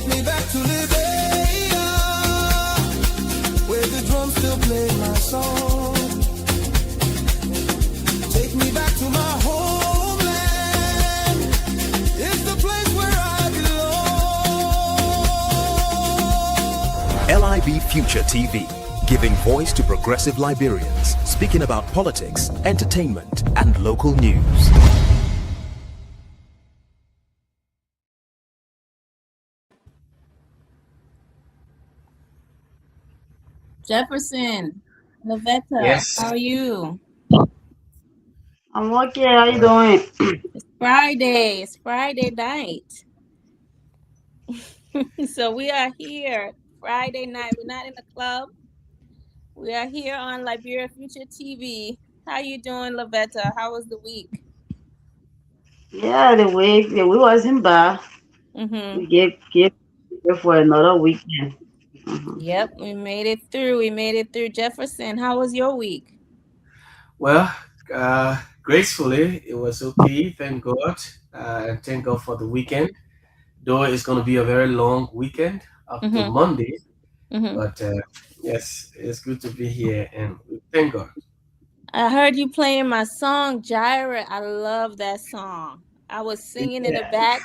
me back to Liberia, where the drums still play my song. Take me back to my homeland. It's the place where I belong. LIB Future TV, giving voice to progressive Liberians, speaking about politics, entertainment, and local news. Jefferson, Lavetta, Yes. how are you? I'm okay. How you doing? It's Friday. It's Friday night. So we are here Friday night. We're not in the club. We are here on Liberia Future TV. How you doing, Lavetta? How was the week? Yeah, the week wasn't bad. Mm-hmm. We get for another weekend. Yep, we made it through. We made it through. Jefferson, how was your week? Well, gracefully, it was okay. Thank God. And thank God for the weekend. Though it's going to be a very long weekend up to Mm-hmm. Monday. Mm-hmm. But yes, it's good to be here. And we thank God. I heard you playing my song, Gyra. I love that song. I was singing in the Yeah. back.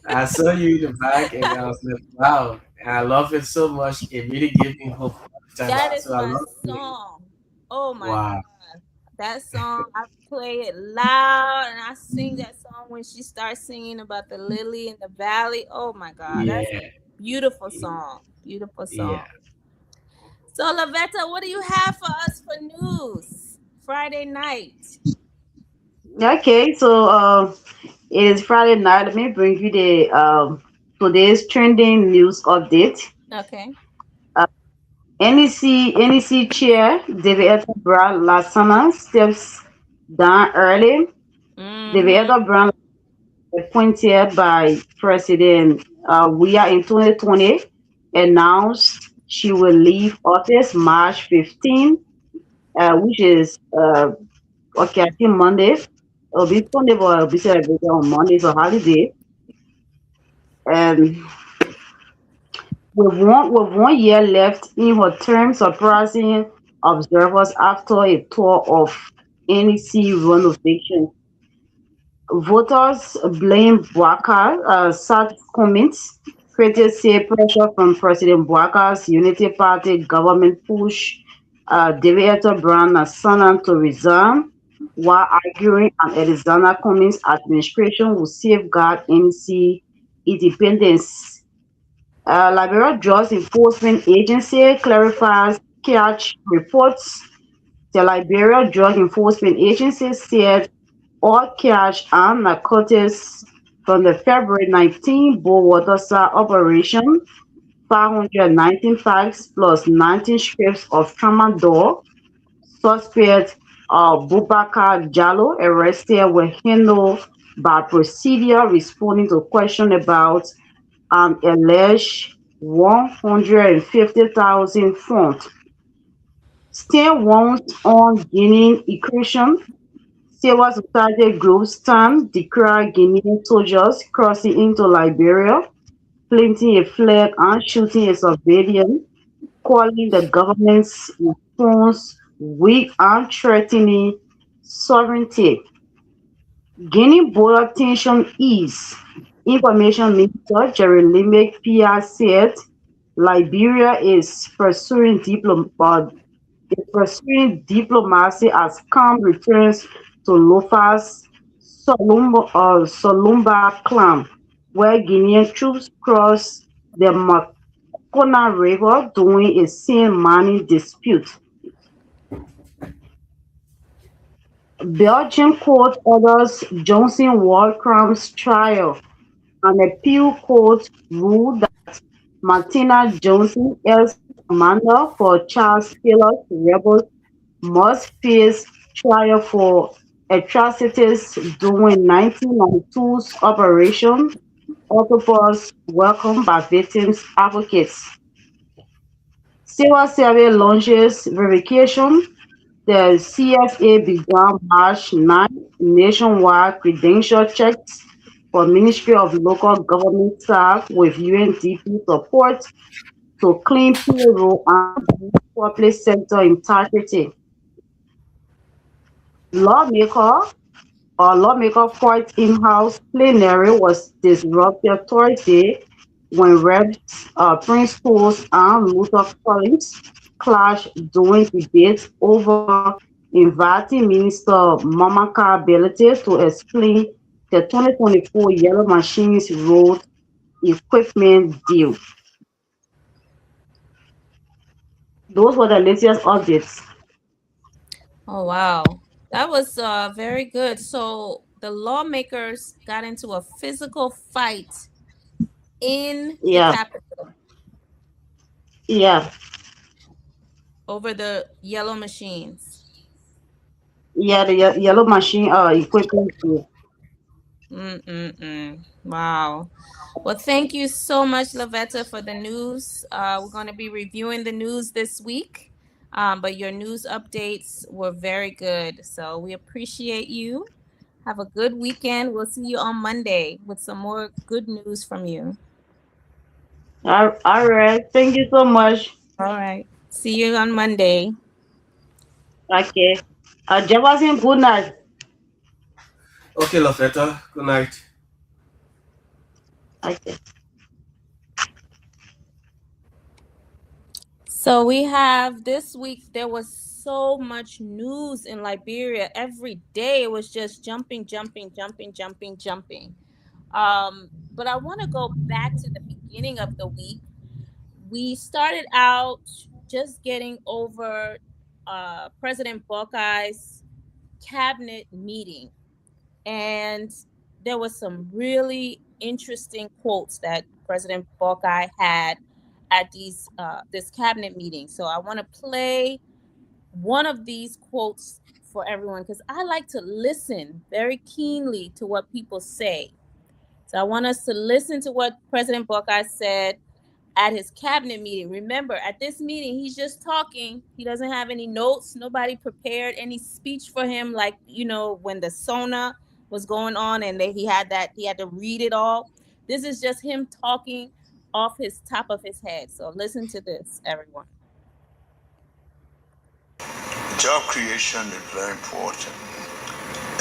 I saw you in the back and I was like, wow. And I love it so much. It really gave me hope every time. That is So I my love it. song. Oh my Wow. God. That song, I play it loud and I sing that song when she starts singing about the lily in the valley. Oh my God. That's Yeah. a beautiful song. Beautiful Yeah. song. So, Lavetta, what do you have for us for news Friday night? Okay, so it is Friday night. Let me bring you the today's trending news update. Okay. Uh, NEC chair David Brown Lasana steps down early. Mm-hmm. David Brown appointed by President we are in 2020 announced she will leave office March 15, which is okay, I think Monday. It'll be Sunday, but it'll be celebrated on Monday. It's a holiday. And with one year left in her term, surprising observers after a tour of NEC renovation. Voters blame Bouacar, sad comments. Critics say pressure from President Bouacar's Unity Party government push David Brown Nassana to resign, while arguing an Alexander Cummings administration will safeguard NC independence. Liberia Drugs Enforcement Agency clarifies catch reports. The Liberia Drug Enforcement Agency said all cash and narcotics from the February 19 Waterside operation, 519 packs plus 19 strips of tramadol. Suspect Boubacar Jallo arrested were handled by procedure responding to question about an alleged 150,000 front. Still wants on Guinean incursion. Civil society groups stand decry Guinean soldiers crossing into Liberia, planting a flag and shooting a civilian, calling the government's response weak and threatening sovereignty. Guinea border tension ease. Information Minister Jerry Limerick PR said Liberia is pursuing diplomacy as calm returns to Lofa's Solumba clan, where Guinean troops crossed the Makona River during a sand mining dispute. Belgian court orders Johnson war crimes trial. An appeal court ruled that Martina Johnson, as commander for Charles Taylor's rebels, must face trial for atrocities during 1992's Operation Octopus, welcomed by victims' advocates. Civil Service launches verification. The CSA began March 9 nationwide credential checks for Ministry of Local Government staff with UNDP support to clean payroll and boost public sector integrity. Lawmaker Lawmaker Ford's in-house plenary was disrupted Thursday when Reps Prince Tools and Luther Collins clashed during debates over inviting Minister Mamaka ability to explain the 2024 Yellow Machines Road Equipment deal. Those were the latest updates. Oh, wow. That was very good. So the lawmakers got into a physical fight in the Yeah, Capitol yeah, over the yellow machines. yeah. The Yellow Machine equipment deal. Mm-mm-mm. Wow. Well, thank you so much, Lavetta, for the news. We're going to be reviewing the news this week, but your news updates were very good. So we appreciate you. Have a good weekend. We'll see you on Monday with some more good news from you. All right. Thank you so much. All right. See you on Monday. Okay. Jefferson, good night. Okay, Lafetta. Good night. Okay. So we have this week, there was so much news in Liberia. Every day it was just jumping, jumping, jumping, jumping, jumping. But I want to go back to the beginning of the week. We started out just getting over President Buckeye's cabinet meeting, and there was some really interesting quotes that President Buckeye had at these this cabinet meeting. So I want to play one of these quotes for everyone because I like to listen very keenly to what people say. So I want us to listen to what President Buckeye said at his cabinet meeting. Remember, at this meeting, he's just talking. He doesn't have any notes. Nobody prepared any speech for him, like, when the SONA was going on and he had to read it all. This is just him talking off his top of his head. So listen to this, everyone. Job creation is very important.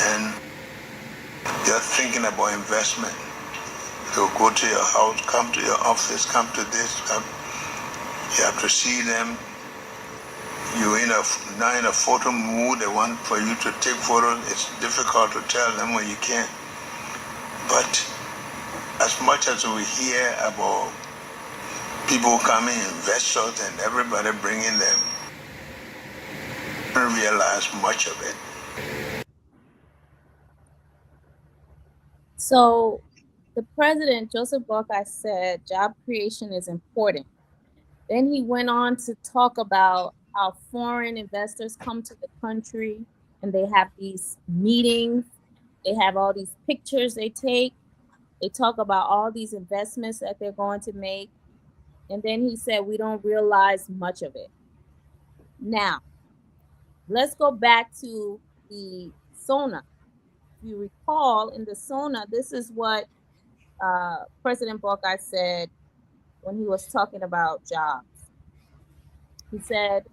And you're thinking about investment. They'll go to your house, come to your office, come to this. You have to see them. You're now in a photo mood. They want for you to take photos. It's difficult to tell them when you can't. But as much as we hear about people coming, investors, and everybody bringing them, I don't realize much of it. So the president, Joseph Buckeye, said job creation is important. Then he went on to talk about how foreign investors come to the country and they have these meetings. They have all these pictures they take. They talk about all these investments that they're going to make. And then he said, we don't realize much of it. Now, let's go back to the SONA. If you recall, in the SONA, this is what President Buckeye said when he was talking about jobs. He said,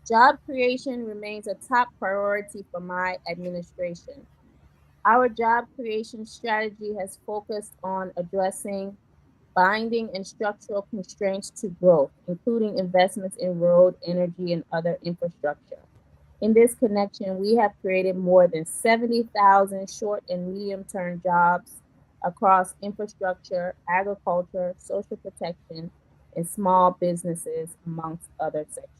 job creation remains a top priority for my administration. Our job creation strategy has focused on addressing binding and structural constraints to growth, including investments in road, energy, and other infrastructure. In this connection, we have created more than 70,000 short and medium-term jobs across infrastructure, agriculture, social protection, and small businesses, amongst other sections.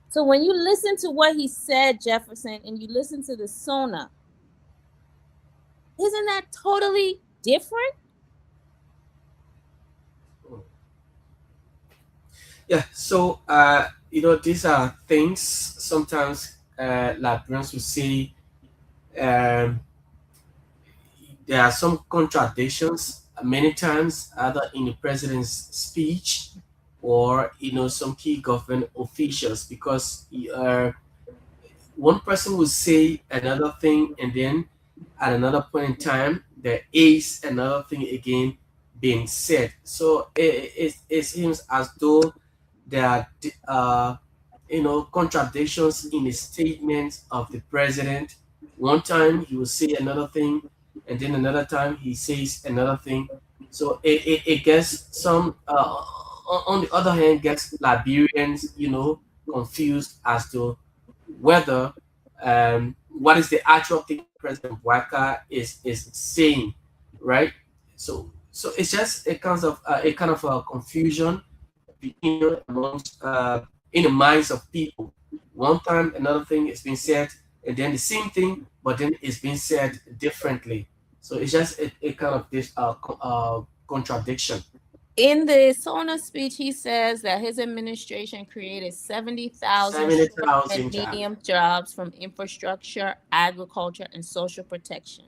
So when you listen to what he said, Jefferson, and you listen to the SONA, isn't that totally different? Yeah. So, these are things sometimes Liberians will say um, there are some contradictions many times, either in the president's speech or some key government officials, because one person will say another thing, and then at another point in time there is another thing again being said. So it seems as though there are contradictions in the statements of the president. One time he will say another thing, and then another time he says another thing. So it gets some on the other hand gets Liberians confused as to whether what is the actual thing President Waka is saying, right? So it's just a kind of a confusion amongst in the minds of people. One time another thing is being said, and then the same thing, but then it's being said differently. So it's just a kind of this contradiction. In the Sona speech, he says that his administration created 70,000 short 70,000 and medium jobs from infrastructure, agriculture, and social protection.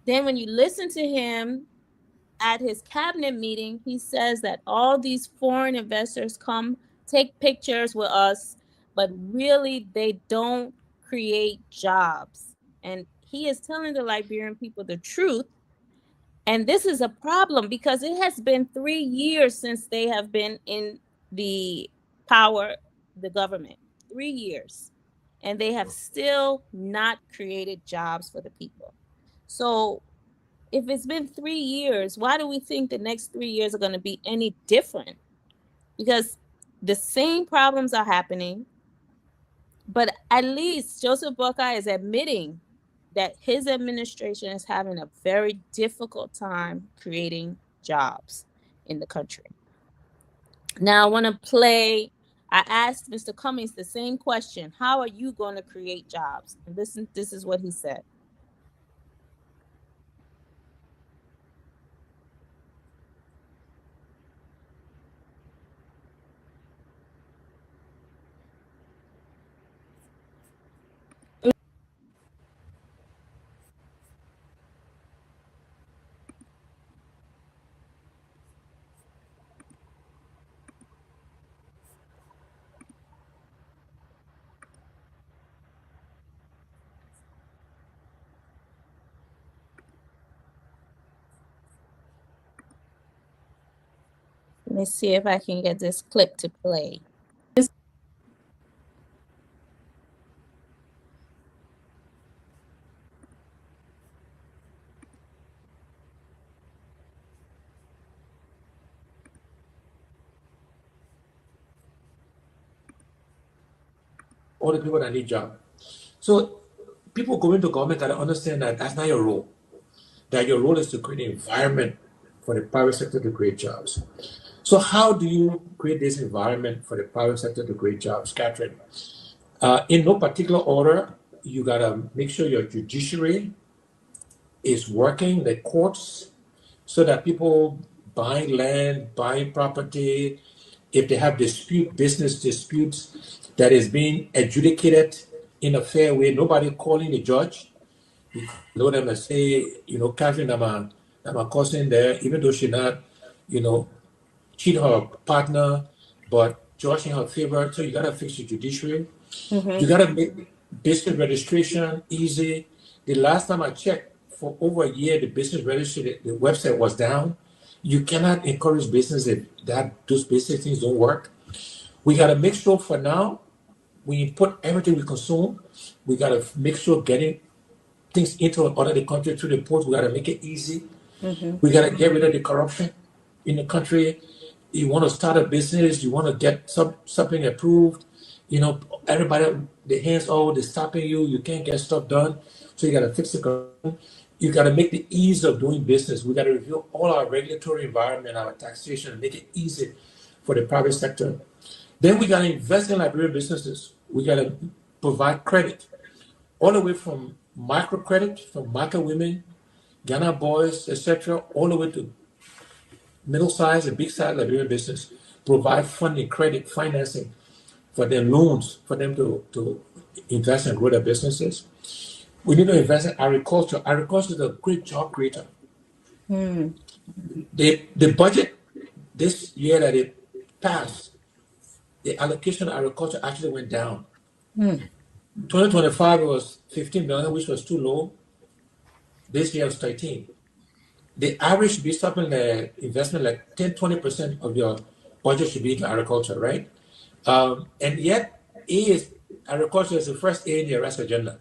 Then, when you listen to him at his cabinet meeting, he says that all these foreign investors come take pictures with us, but really they don't create jobs. And he is telling the Liberian people the truth. And this is a problem because it has been 3 years since they have been in the power, the government. 3 years. And they have still not created jobs for the people. So if it's been 3 years, why do we think the next 3 years are going to be any different? Because the same problems are happening, but at least Joseph Boakai is admitting that his administration is having a very difficult time creating jobs in the country. Now I want to play. I asked Mr. Cummings the same question: how are you going to create jobs? And this is what he said. Let me see if I can get this clip to play. All the people that need job. So people go into government and understand that that's not your role. That your role is to create an environment for the private sector to create jobs. So how do you create this environment for the private sector to create jobs, Catherine? In no particular order, you gotta make sure your judiciary is working, the courts, so that people buying land, buying property, if they have business disputes, that is being adjudicated in a fair way, nobody calling the judge. You know them and say, Catherine, I'm a cousin there, even though she not, cheat her partner, but judge in her favor. So you gotta fix your judiciary. You gotta make business registration easy. The last time I checked, for over a year, the business registry, the website was down. You cannot encourage business if those basic things don't work. We gotta make sure for now, we put everything we consume. We gotta make sure getting things into and out of the country through the ports. We gotta make it easy. We gotta get rid of the corruption in the country. You want to start a business, you want to get something approved. Everybody, the hands all they're stopping you. You can't get stuff done. So you gotta fix the corruption. You gotta make the ease of doing business. We gotta review all our regulatory environment, our taxation, and make it easy for the private sector. Then we gotta invest in Liberian businesses. We gotta provide credit, all the way from microcredit from market women, Ghana boys, etc., all the way to middle-sized and big-sized Liberian business. Provide funding, credit, financing for their loans, for them to invest and grow their businesses. We need to invest in agriculture. Agriculture is a great job creator. The budget this year that it passed, the allocation of agriculture actually went down. 2025 it was 15 million, which was too low. This year it's 13. the average should be something like investment like 10-20% of your budget should be into agriculture, right? And yet, agriculture is the first A in the arrest agenda.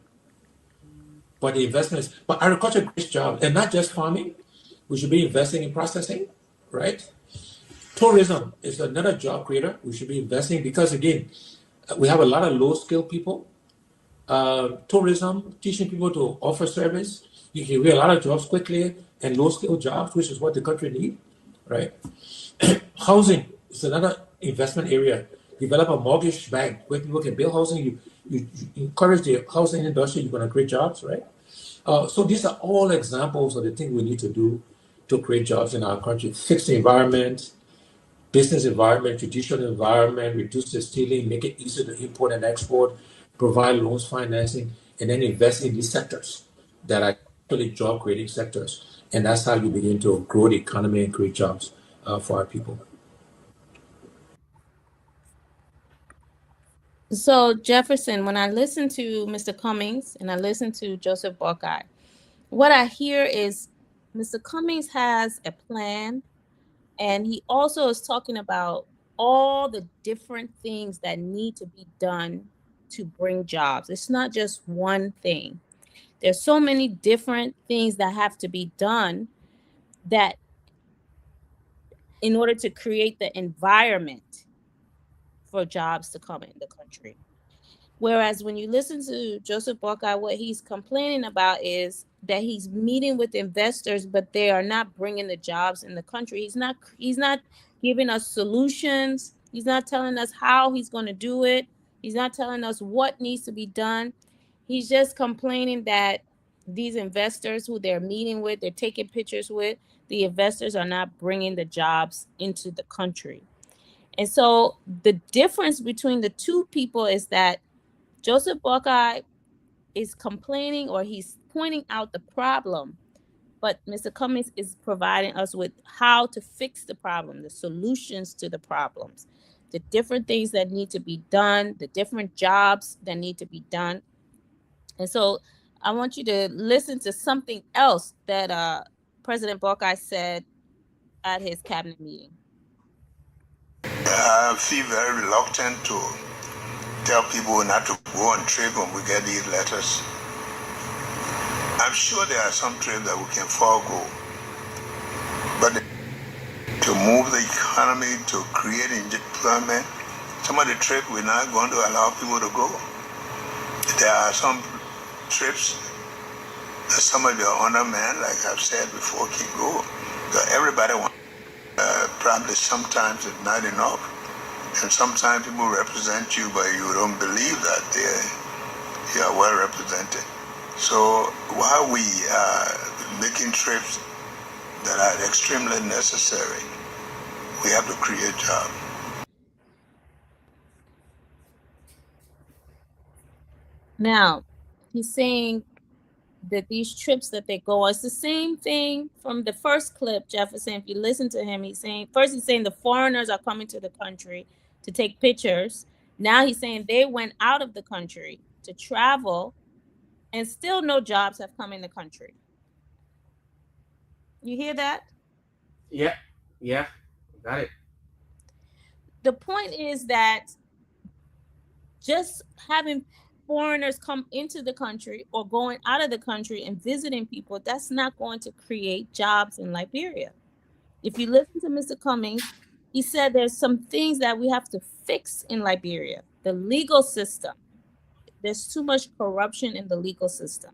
But the investments, but agriculture creates jobs, and not just farming. We should be investing in processing, right? Tourism is another job creator. We should be investing because again, we have a lot of low-skilled people. Tourism, teaching people to offer service, you can create a lot of jobs quickly and low-skilled jobs, which is what the country needs, right? Housing is another investment area. Develop a mortgage bank where people can build housing. You encourage the housing industry, you're going to create jobs, right? So these are all examples of the things we need to do to create jobs in our country. Fix the environment, business environment, judicial environment, reduce the stealing, make it easier to import and export, provide loans financing, and then invest in these sectors that are actually job creating sectors. And that's how you begin to grow the economy and create jobs for our people. So, Jefferson, when I listen to Mr. Cummings and I listen to Joseph Buckeye, what I hear is Mr. Cummings has a plan, and he also is talking about all the different things that need to be done to bring jobs. It's not just one thing. There's so many different things that have to be done that in order to create the environment for jobs to come in the country. Whereas when you listen to Joseph Buckeye, what he's complaining about is that he's meeting with investors, but they are not bringing the jobs in the country. He's not giving us solutions. He's not telling us how he's going to do it. He's not telling us what needs to be done. He's just complaining that these investors who they're meeting with, they're taking pictures with, the investors are not bringing the jobs into the country. And so the difference between the two people is that Joseph Buckeye is complaining, or he's pointing out the problem, but Mr. Cummings is providing us with how to fix the problem, the solutions to the problems, the different things that need to be done, the different jobs that need to be done. And so I want you to listen to something else that President Buckeye said at his cabinet meeting. I feel very reluctant to tell people not to go on trip when we get these letters. I'm sure there are some trips that we can forego, but to move the economy, to create employment, some of the trips we're not going to allow people to go. There are some trips that some of your honor men, like I've said before, can go. So everybody wants, probably sometimes it's not enough. And sometimes people represent you, but you don't believe that they are well represented. So while we are making trips that are extremely necessary, we have to create jobs. Now, he's saying that these trips that they go, it's the same thing from the first clip, Jefferson. If you listen to him, he's saying the foreigners are coming to the country to take pictures. Now he's saying they went out of the country to travel, and still no jobs have come in the country. You hear that? Yeah, got it. The point is that just having foreigners come into the country or going out of the country and visiting people, that's not going to create jobs in Liberia. If you listen to Mr. Cummings, he said there's some things that we have to fix in Liberia. The legal system. There's too much corruption in the legal system.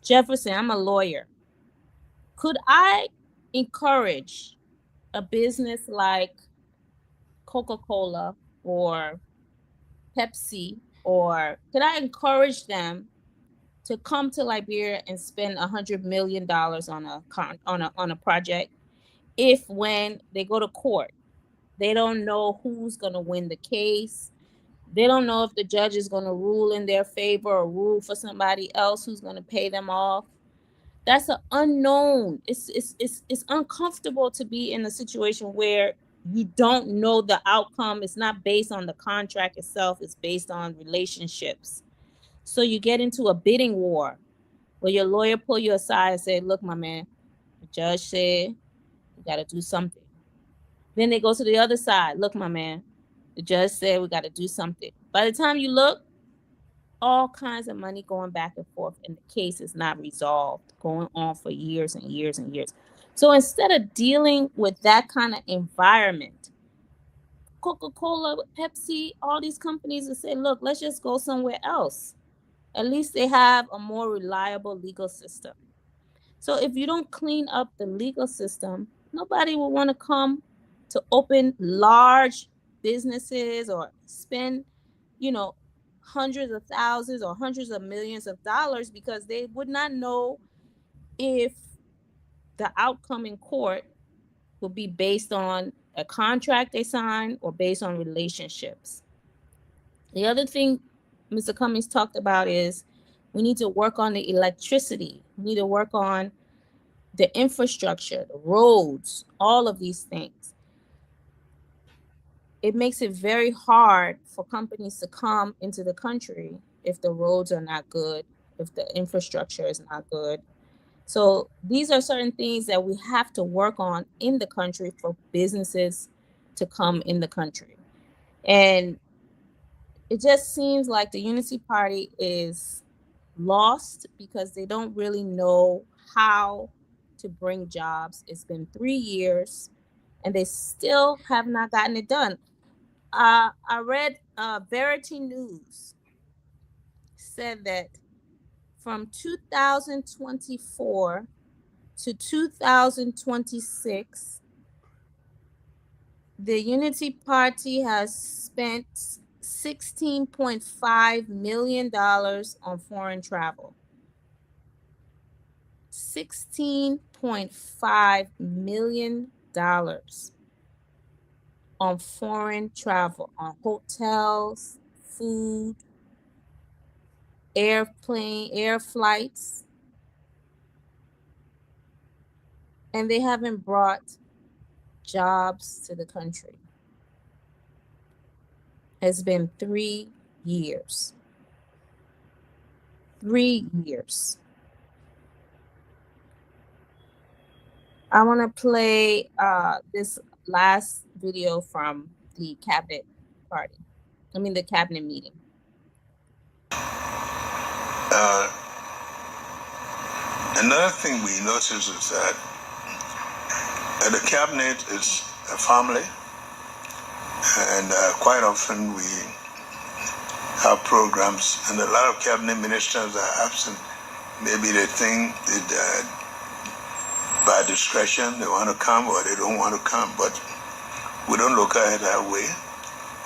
Jefferson, I'm a lawyer. Could I encourage a business like Coca-Cola or Pepsi, or could I encourage them to come to Liberia and spend $100 million on a project if, when they go to court, they don't know who's going to win the case? They don't know if the judge is going to rule in their favor or rule for somebody else who's going to pay them off. That's an unknown. It's uncomfortable to be in a situation where you don't know the outcome. It's not based on the contract itself. It's based on relationships. So you get into a bidding war where your lawyer pull you aside and say, look, my man, The judge said, we got to do something. Then they go to the other side. Look, my man, the judge said we got to do something. By the time you look, all kinds of money going back and forth, and the case is not resolved, going on for years and years and years. So instead of dealing with that kind of environment, Coca-Cola, Pepsi, all these companies will say, look, let's just go somewhere else. At least they have a more reliable legal system. So if you don't clean up the legal system, nobody will want to come to open large businesses or spend, you know, hundreds of thousands or hundreds of millions of dollars, because they would not know if the outcome in court will be based on a contract they sign or based on relationships. The other thing Mr. Cummings talked about is we need to work on the electricity. We need to work on the infrastructure, the roads, all of these things. It makes it very hard for companies to come into the country if the roads are not good, if the infrastructure is not good. So these are certain things that we have to work on in the country for businesses to come in the country. And it just seems like the Unity Party is lost because they don't really know how to bring jobs. It's been 3 years and they still have not gotten it done. I read Verity News said that from 2024 to 2026, the Unity Party has spent $16.5 million on foreign travel. $16.5 million on foreign travel, on hotels, food, air flights. And they haven't brought jobs to the country. It's been 3 years. 3 years. I want to play this last video from the cabinet the cabinet meeting. Another thing we notice is that the cabinet is a family, and quite often we have programs, and a lot of cabinet ministers are absent. Maybe they think that by discretion they want to come or they don't want to come, but we don't look at it that way.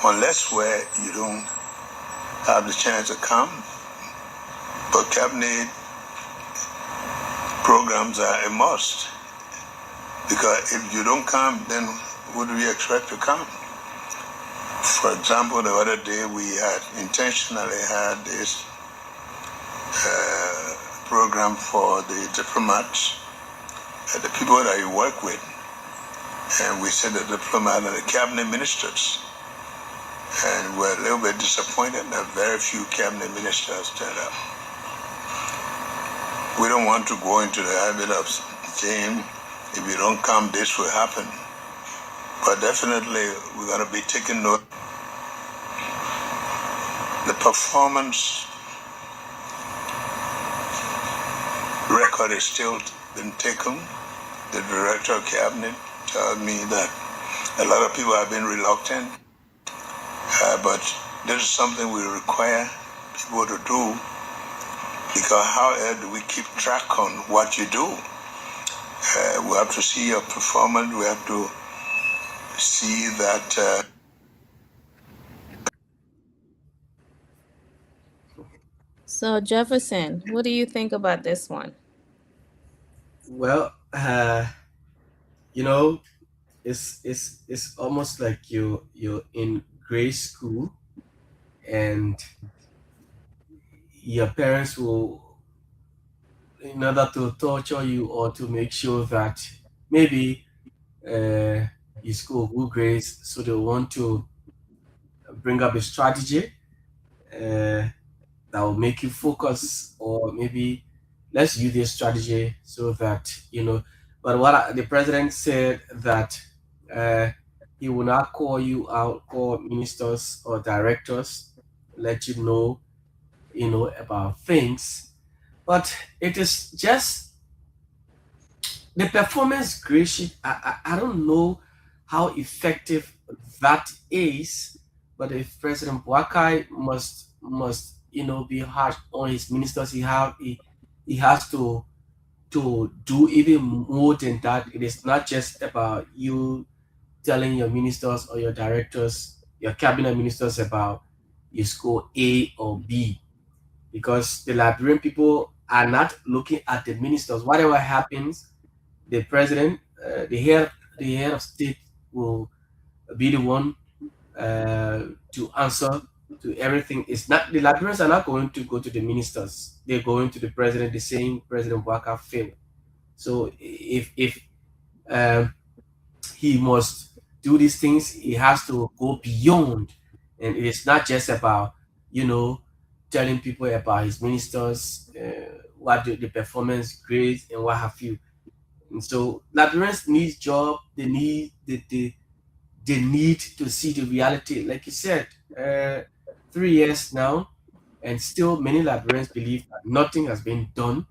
Unless where you don't have the chance to come, but cabinet programs are a must, because if you don't come, then what do we expect to come? For example, the other day we had intentionally had this program for the diplomats, the people that you work with, and we said the diplomats and the cabinet ministers, and we're a little bit disappointed that very few cabinet ministers turned up. We don't want to go into the habit of saying, if you don't come, this will happen. But definitely, we're going to be taking note. The performance record is still been taken. The director of cabinet told me that a lot of people have been reluctant, but this is something we require people to do, because how else do we keep track on what you do? We have to see your performance. We have to see that. So Jefferson, what do you think about this one? Well, it's almost like you're in grade school, and your parents will, in order to torture you or to make sure that maybe you score good grades, so they want to bring up a strategy that will make you focus, or maybe let's use this strategy so that But the president said that uh, he will not call you out, call ministers or directors, let you know, about things. But it is just the performance grade sheet. I don't know how effective that is, but if President Boakai must be harsh on his ministers, he has to do even more than that. It is not just about you telling your ministers or your directors, your cabinet ministers about you score A or B, because the Liberian people are not looking at the ministers. Whatever happens, the president, the head of state will be the one to answer to everything. It's not the Liberians are not going to go to the ministers. They're going to the president. The same President Waka failed. So if he must do these things, he has to go beyond, and it is not just about you know telling people about his ministers, what the performance grades and what have you. And so Liberians need job. They need to see the reality. Like you said, 3 years now, and still many Liberians believe that nothing has been done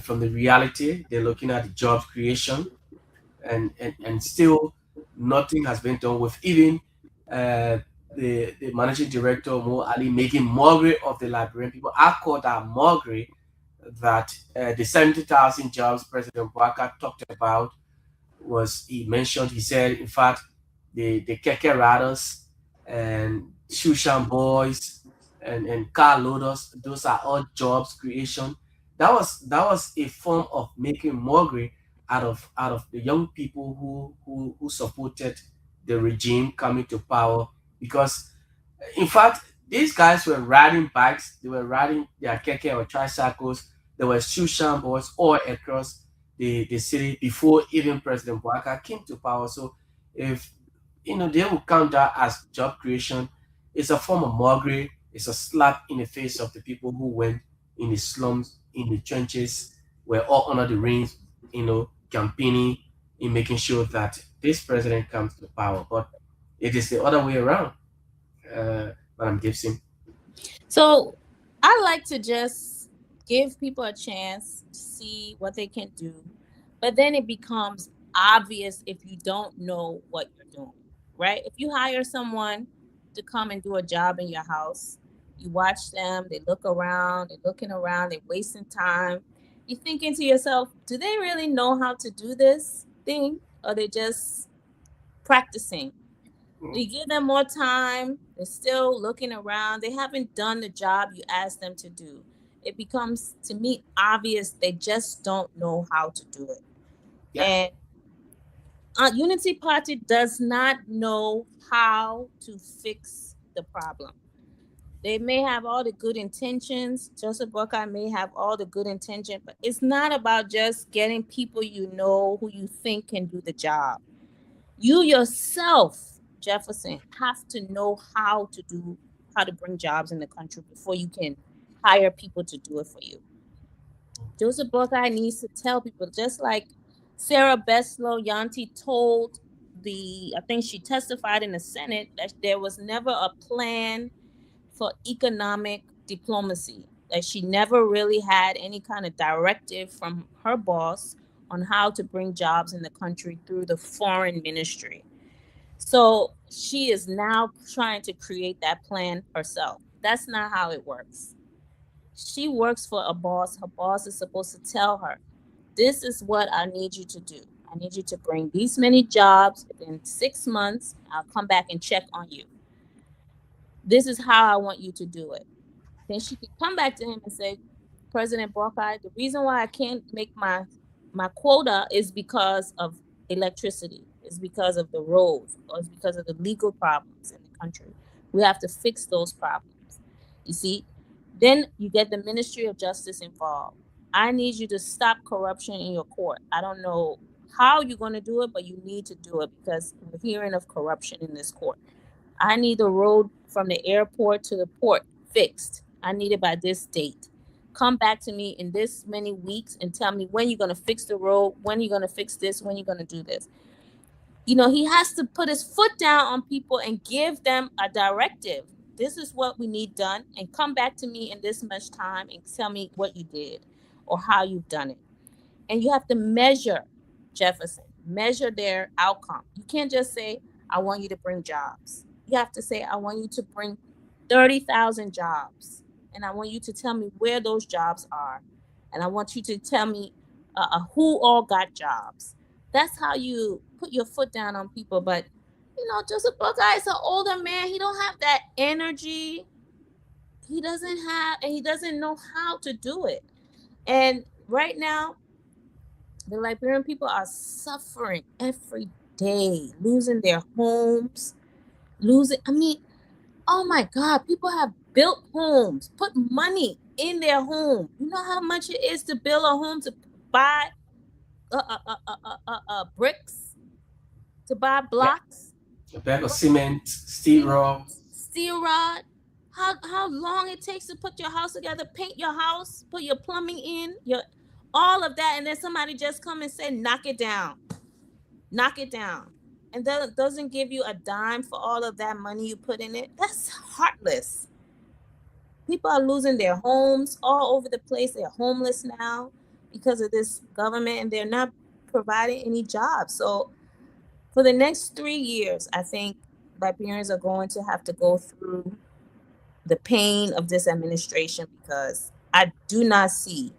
from the reality. They're looking at the job creation, and still nothing has been done with even uh, the managing director Mo Ali making mockery of the Liberian people. I call that mockery, that the 70,000 jobs President Bouaka talked about was he mentioned. He said, in fact, the keke riders and shushan boys and car loaders, those are all jobs creation. That was a form of making mockery out of the young people who supported the regime coming to power, because in fact, these guys were riding bikes, they were riding their keke or tricycles, they were shoe boys all across the city before even President Bouaka came to power. So if they will count that as job creation, it's a form of mockery, it's a slap in the face of the people who went in the slums, in the trenches, were all under the reins, campaigning in making sure that this president comes to power. But it is the other way around, Madam Gibson. So I like to just give people a chance to see what they can do. But then it becomes obvious if you don't know what you're doing, right? If you hire someone to come and do a job in your house, you watch them, they look around, they're looking around, they're wasting time. You're thinking to yourself, do they really know how to do this thing? Or they just practicing? You give them more time, they're still looking around, they haven't done the job you asked them to do. It becomes, to me, obvious they just don't know how to do it. Yeah. And Unity Party does not know how to fix the problem. They may have all the good intentions. Joseph Buckeye may have all the good intention, but it's not about just getting people who you think can do the job. You yourself, Jefferson, have to know how to bring jobs in the country before you can hire people to do it for you. Joseph Buckeye needs to tell people, just like Sarah Beslow Yanti told I think she testified in the Senate that there was never a plan for economic diplomacy. Like she never really had any kind of directive from her boss on how to bring jobs in the country through the foreign ministry. So she is now trying to create that plan herself. That's not how it works. She works for a boss. Her boss is supposed to tell her, this is what I need you to do. I need you to bring these many jobs. In 6 months, I'll come back and check on you. This is how I want you to do it. Then she could come back to him and say, President Buckeye, the reason why I can't make my quota is because of electricity, is because of the roads, or it's because of the legal problems in the country. We have to fix those problems. You see? Then you get the Ministry of Justice involved. I need you to stop corruption in your court. I don't know how you're going to do it, but you need to do it because we're hearing of corruption in this court. I need the road from the airport to the port fixed. I need it by this date. come back to me in this many weeks and tell me when you're going to fix the road, when you're going to fix this, when you're going to do this. You know, he has to put his foot down on people and give them a directive. This is what we need done, and come back to me in this much time and tell me what you did or how you've done it. And you have to measure, Jefferson, measure their outcome. You can't just say, I want you to bring jobs. You have to say, I want you to bring 30,000 jobs. And I want you to tell me where those jobs are. And I want you to tell me who all got jobs. That's how you put your foot down on people. But, you know, Joseph Buckeye is an older man. He don't have that energy. He doesn't have, and he doesn't know how to do it. And right now, the Liberian people are suffering every day, losing their homes, I mean, oh my God, people have built homes, put money in their home. You know how much it is to build a home, to buy bricks, to buy Yeah. blocks, A bag of cement, steel rod. steel rod. How long it takes to put your house together, paint your house, put your plumbing in, your all of that, and then somebody just come and say, knock it down. Knock it down. And that doesn't give you a dime for all of that money you put in it. That's heartless. People are losing their homes all over the place. They're homeless now because of this government, and they're not providing any jobs. So for the next 3 years, I think Liberians are going to have to go through the pain of this administration, because I do not see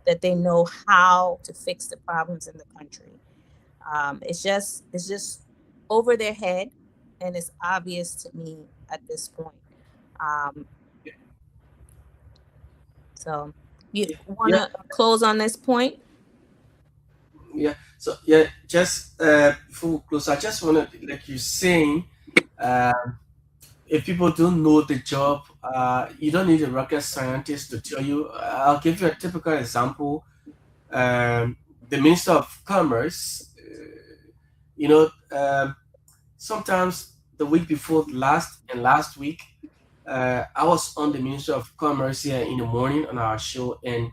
that they know how to fix the problems in the country. It's just over their head, and it's obvious to me at this point. Um, so you Yeah, want yeah, to close on this point? yeah. So yeah, just before we close, I just want to, like you saying, uh, if people don't know the job, you don't need a rocket scientist to tell you. I'll give you a typical example. The Minister of Commerce, you know, sometimes the week before last and last week, I was on the Minister of Commerce here in the morning on our show, and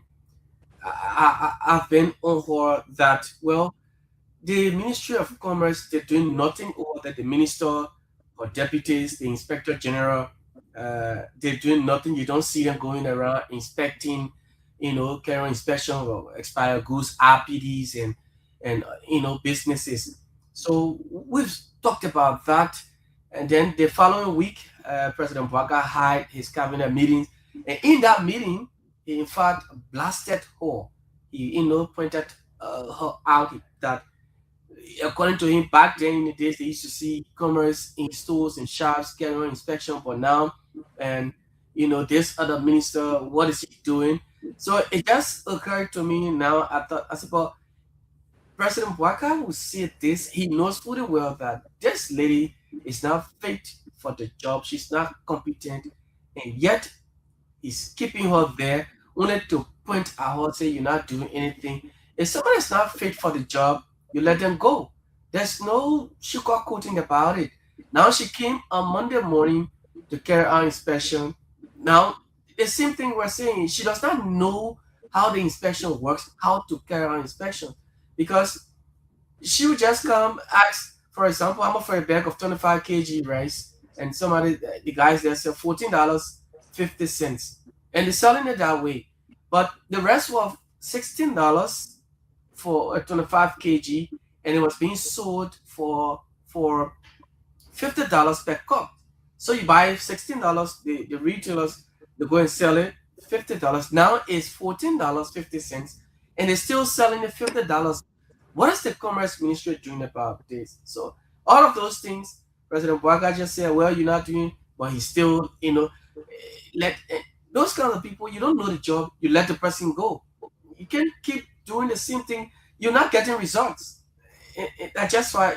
I've been on her that, well, the Ministry of Commerce, they're doing nothing over there. The minister or deputies, the inspector general, they're doing nothing. You don't see them going around inspecting, carrying inspection of expired goods, RPDs, and businesses. So we've talked about that. And then the following week, President Bwaga had his cabinet meetings. And in that meeting, he in fact blasted her. He, pointed her out that according to him, back then in the days, they used to see commerce in stores and shops getting on inspection, but now, and this other minister, what is he doing? So it just occurred to me now. I said, well, President Waka will see this. He knows fully well that this lady is not fit for the job. She's not competent, and yet is keeping her there only to point at her, say you're not doing anything. If someone is not fit for the job, you let them go. There's no sugarcoating about it. Now she came on Monday morning to carry out inspection. Now the same thing we're saying, she does not know how the inspection works, how to carry out inspection, because she would just come ask, for example, I'm for a bag of 25 kg rice, and somebody, the guys there said $14.50, and they're selling it that way. But the rest was $16 for a 25 kg, and it was being sold for $50 per cup. So you buy $16, the retailers, they go and sell it $50. Now it's $14.50, and they're still selling it $50. What is the Commerce Ministry doing about this? So all of those things, President Bwaga just said, well, you're not doing, but he's still, let those kind of people, you don't know the job, you let the person go. You can't keep doing the same thing. You're not getting results. That's just why,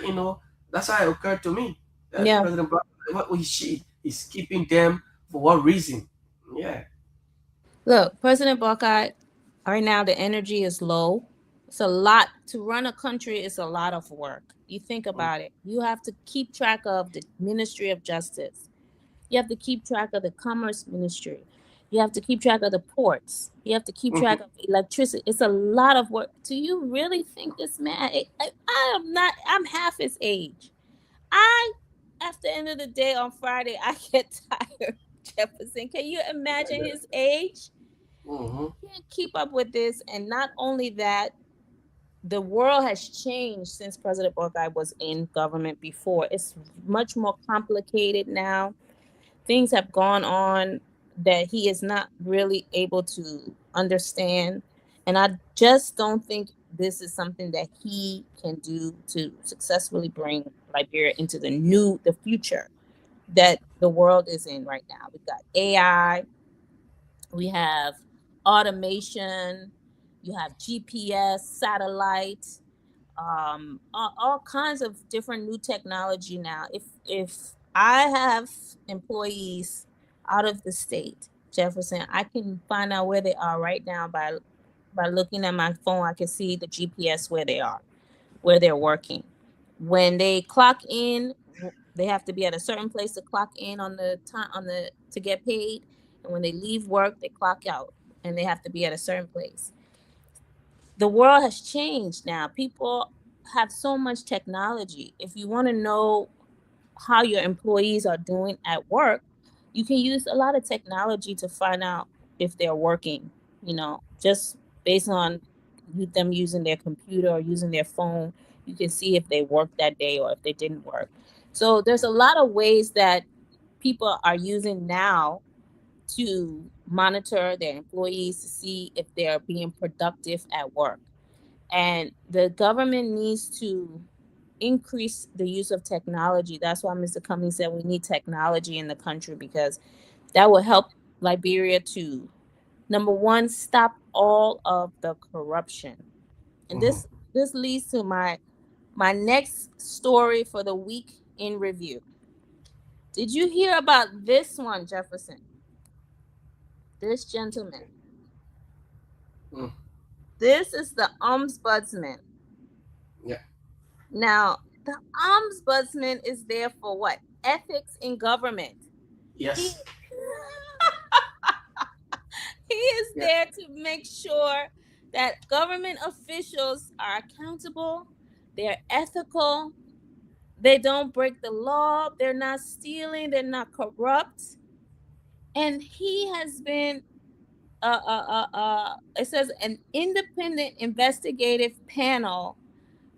that's why it occurred to me that Yeah. President Bwaga, what she is keeping them for what reason? Yeah. Look, President Buckeye, right now the energy is low. It's a lot to run a country. It's a lot of work. You think about it. You have to keep track of the Ministry of Justice. You have to keep track of the Commerce Ministry. You have to keep track of the ports. You have to keep track Mhm. of electricity. It's a lot of work. Do you really think this man? I am not. I'm half his age. I, after the end of the day on Friday, I get tired. Jefferson, can you imagine his age? Mhm. Can't keep up with this, and not only that, the world has changed since President Buckeye was in government before. It's much more complicated now. Things have gone on that he is not really able to understand. And I just don't think this is something that he can do to successfully bring Liberia into the future that the world is in right now. We've got AI, we have automation, you have GPS, satellite, all kinds of different new technology now. If I have employees out of the state, Jefferson, I can find out where they are right now by looking at my phone. I can see the GPS where they are, where they're working. When they clock in, they have to be at a certain place to clock in on the time on the to get paid. And when they leave work, they clock out and they have to be at a certain place. The world has changed now. People have so much technology. If you want to know how your employees are doing at work, you can use a lot of technology to find out if they're working, just based on them using their computer or using their phone. You can see if they worked that day or if they didn't work. So there's a lot of ways that people are using now to monitor their employees to see if they're being productive at work. And the government needs to increase the use of technology. That's why Mr. Cummings said we need technology in the country because that will help Liberia to, number one, stop all of the corruption. And Mhm. this leads to my next story for the week in review. Did you hear about this one, Jefferson? This gentleman. Mm. This is the ombudsman. Yeah. Now, the ombudsman is there for what? Ethics in government. He Yes. he is Yeah. there to make sure that government officials are accountable, they're ethical, they don't break the law, they're not stealing, they're not corrupt. And he has been it says an independent investigative panel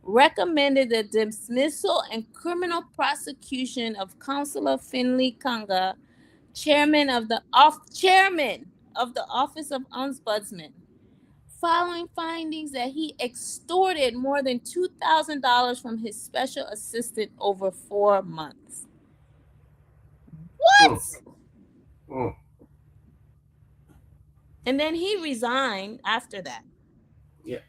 recommended the dismissal and criminal prosecution of Councillor Finley Kanga, chairman of the Office of Ombudsman, following findings that he extorted more than $2,000 from his special assistant over 4 months. Mm. What? Mm. And then he resigned after that. Yeah.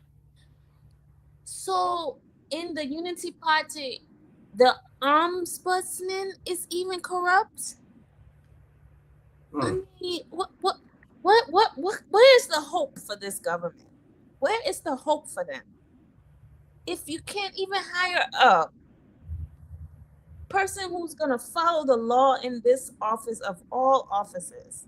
So in the Unity Party, the ombudsman is even corrupt. I Mm. mean, where is the hope for this government? Where is the hope for them? If you can't even hire a person who's gonna follow the law in this office of all offices,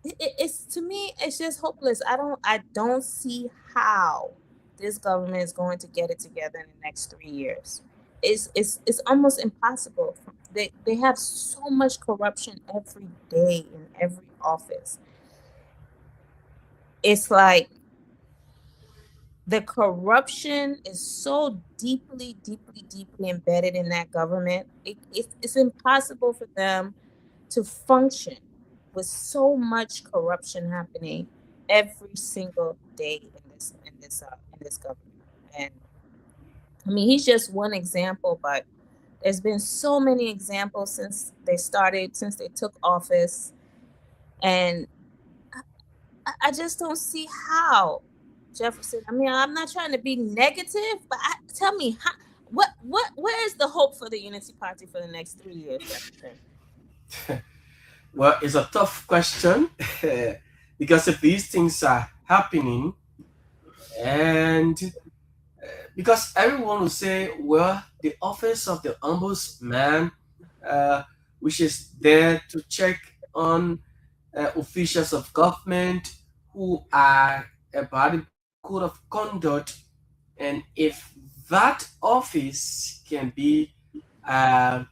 it's to me, it's just hopeless. I don't see how this government is going to get it together in the next 3 years. It's almost impossible. They have so much corruption every day in every office. It's like the corruption is so deeply, deeply, deeply embedded in that government. It's impossible for them to function with so much corruption happening every single day in this government. And I mean, he's just one example, but there's been so many examples since they took office, and I just don't see how, Jefferson. I mean, I'm not trying to be negative, but tell me how. Where is the hope for the Unity Party for the next 3 years, Jefferson? Well, it's a tough question because if these things are happening, and because everyone will say, well, the office of the ombudsman, uh, which is there to check on officials of government who are about the code of conduct. And if that office can be uh,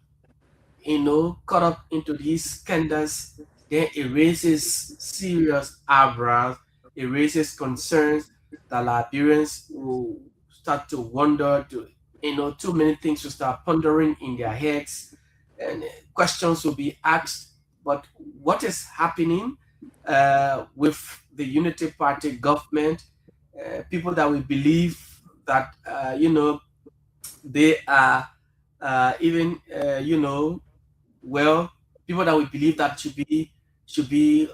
caught up into these scandals, then it raises serious eyebrows. It raises concerns that Liberians will start to wonder, too many things will start pondering in their heads, and questions will be asked. But what is happening with the Unity Party government? People that we believe that, they are even, well, people that we believe that should be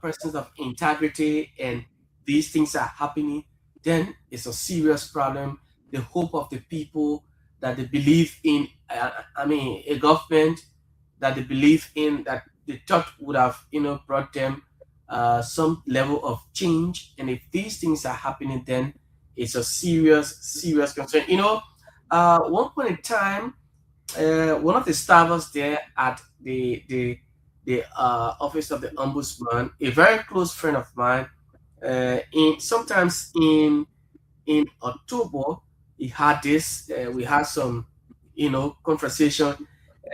persons of integrity, and these things are happening, then it's a serious problem. The hope of the people that they believe in, I mean, a government that they believe in, that they thought would have, brought them some level of change. And if these things are happening, then it's a serious concern. One point in time, one of the staffers there at the office of the ombudsman, a very close friend of mine, in sometimes in October, he had this. We had some, conversation,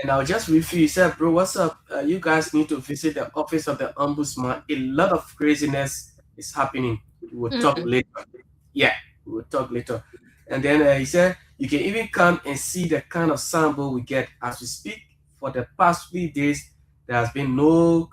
and I'll just review. He said, "Bro, what's up? You guys need to visit the office of the ombudsman. A lot of craziness is happening. We will talk Mm. later." Yeah, we will talk later. And then he said, you can even come and see the kind of sample we get as we speak. For the past 3 days, there has been no,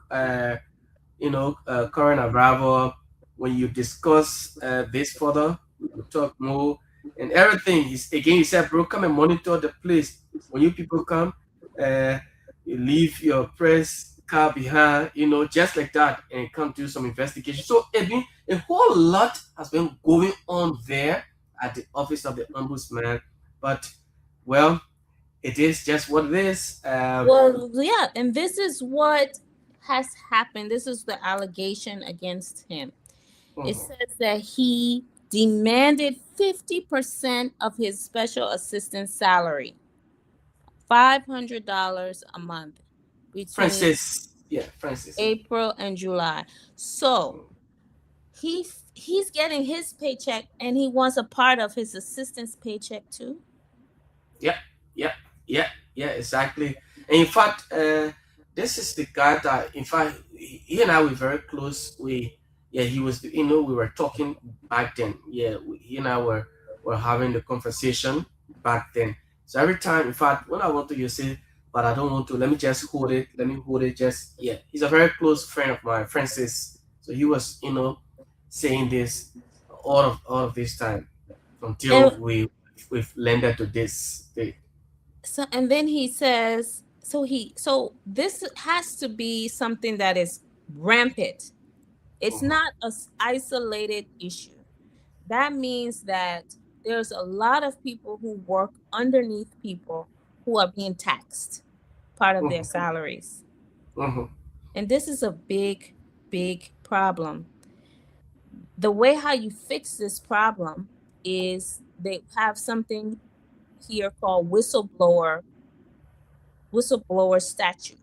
current arrival. When you discuss this further, we will talk more and everything. He said, bro, come and monitor the place. When you people come, uh, you leave your press car behind, just like that, and come do some investigation. So a whole lot has been going on there at the office of the ombudsman, but well, it is just what it is. Well, yeah, and this is what has happened. This is the allegation against him. It Mhm, says that he demanded 50% of his special assistant's salary, $500 a month between Francis, yeah, Francis. April and July. So he he's getting his paycheck and he wants a part of his assistant's paycheck too. Yeah, yeah, yeah, yeah, exactly. And in fact, this is the guy that, in fact, he and I were very close. Yeah, he was, we were talking back then. Yeah, he and I were having the conversation back then. So every time, in fact, when I want to use it, but I don't want to, let me just hold it. Let me hold it. Just, yeah. He's a very close friend of mine, Francis. So he was, saying this all of this time And until we've landed to this day. so and then he says so this has to be something that is rampant. It's Mhm, not a isolated issue. That means that there's a lot of people who work underneath people who are being taxed part of their mhm, salaries. mhm, And this is a big, big problem. The way how you fix this problem is they have something here called whistleblower statute.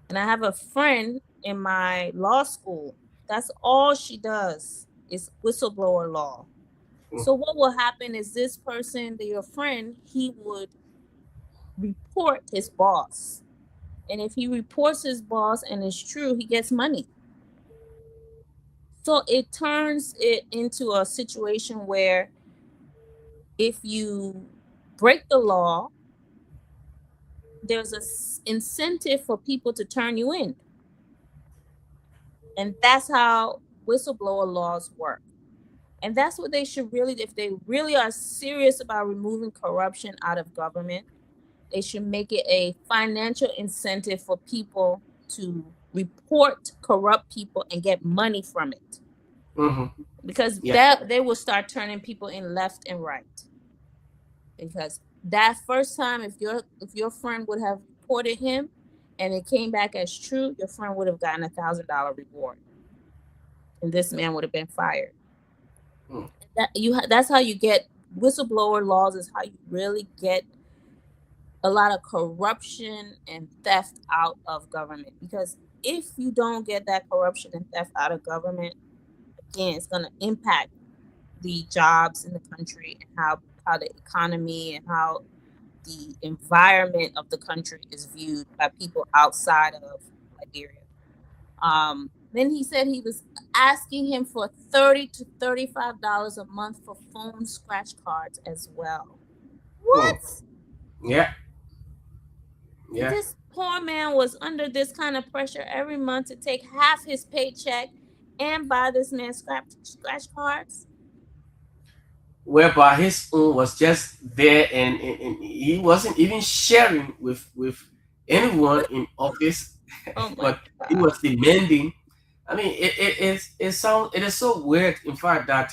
And I have a friend in my law school. That's all she does is whistleblower law. So what will happen is this person, your friend, he would report his boss. And if he reports his boss and it's true, he gets money. So it turns it into a situation where if you break the law, there's a incentive for people to turn you in. And that's how whistleblower laws work. And that's what they should really, if they really are serious about removing corruption out of government, they should make it a financial incentive for people to report corrupt people and get money from it. mhm. Because Yeah. that they will start turning people in left and right. Because that first time, if your friend would have reported him and it came back as true, your friend would have gotten $1,000 reward, and this man would have been fired. Mm, That's how you get whistleblower laws. Is how you really get a lot of corruption and theft out of government because if you don't get that corruption and theft out of government, again, it's going to impact the jobs in the country and how the economy and how the environment of the country is viewed by people outside of Liberia. Then he said he was asking him for $30 to $35 a month for phone scratch cards as well. Hmm. What? Yeah. And Yeah. this poor man was under this kind of pressure every month to take half his paycheck and buy this man scratch cards. Whereby his own was just there, and he wasn't even sharing with anyone in office, Oh my but he God. was demanding. I mean, it is so weird, in fact, that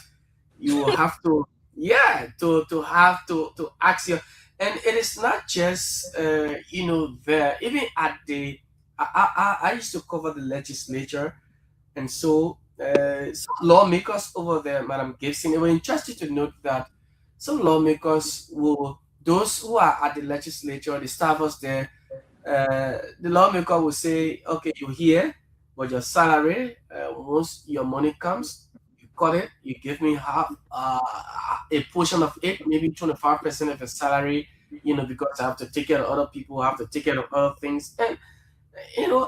you will have to, yeah, to have to ask your, and it is not just there, even at the, I used to cover the legislature, and so some lawmakers over there, Madam Gibson, it was interesting to note that some lawmakers will, those who are at the legislature, the staffers there, the lawmaker will say, okay, you're here, but your salary, once your money comes, you cut it, you give me half, a portion of it, maybe 25% of your salary, because I have to take care of other people, I have to take care of other things. And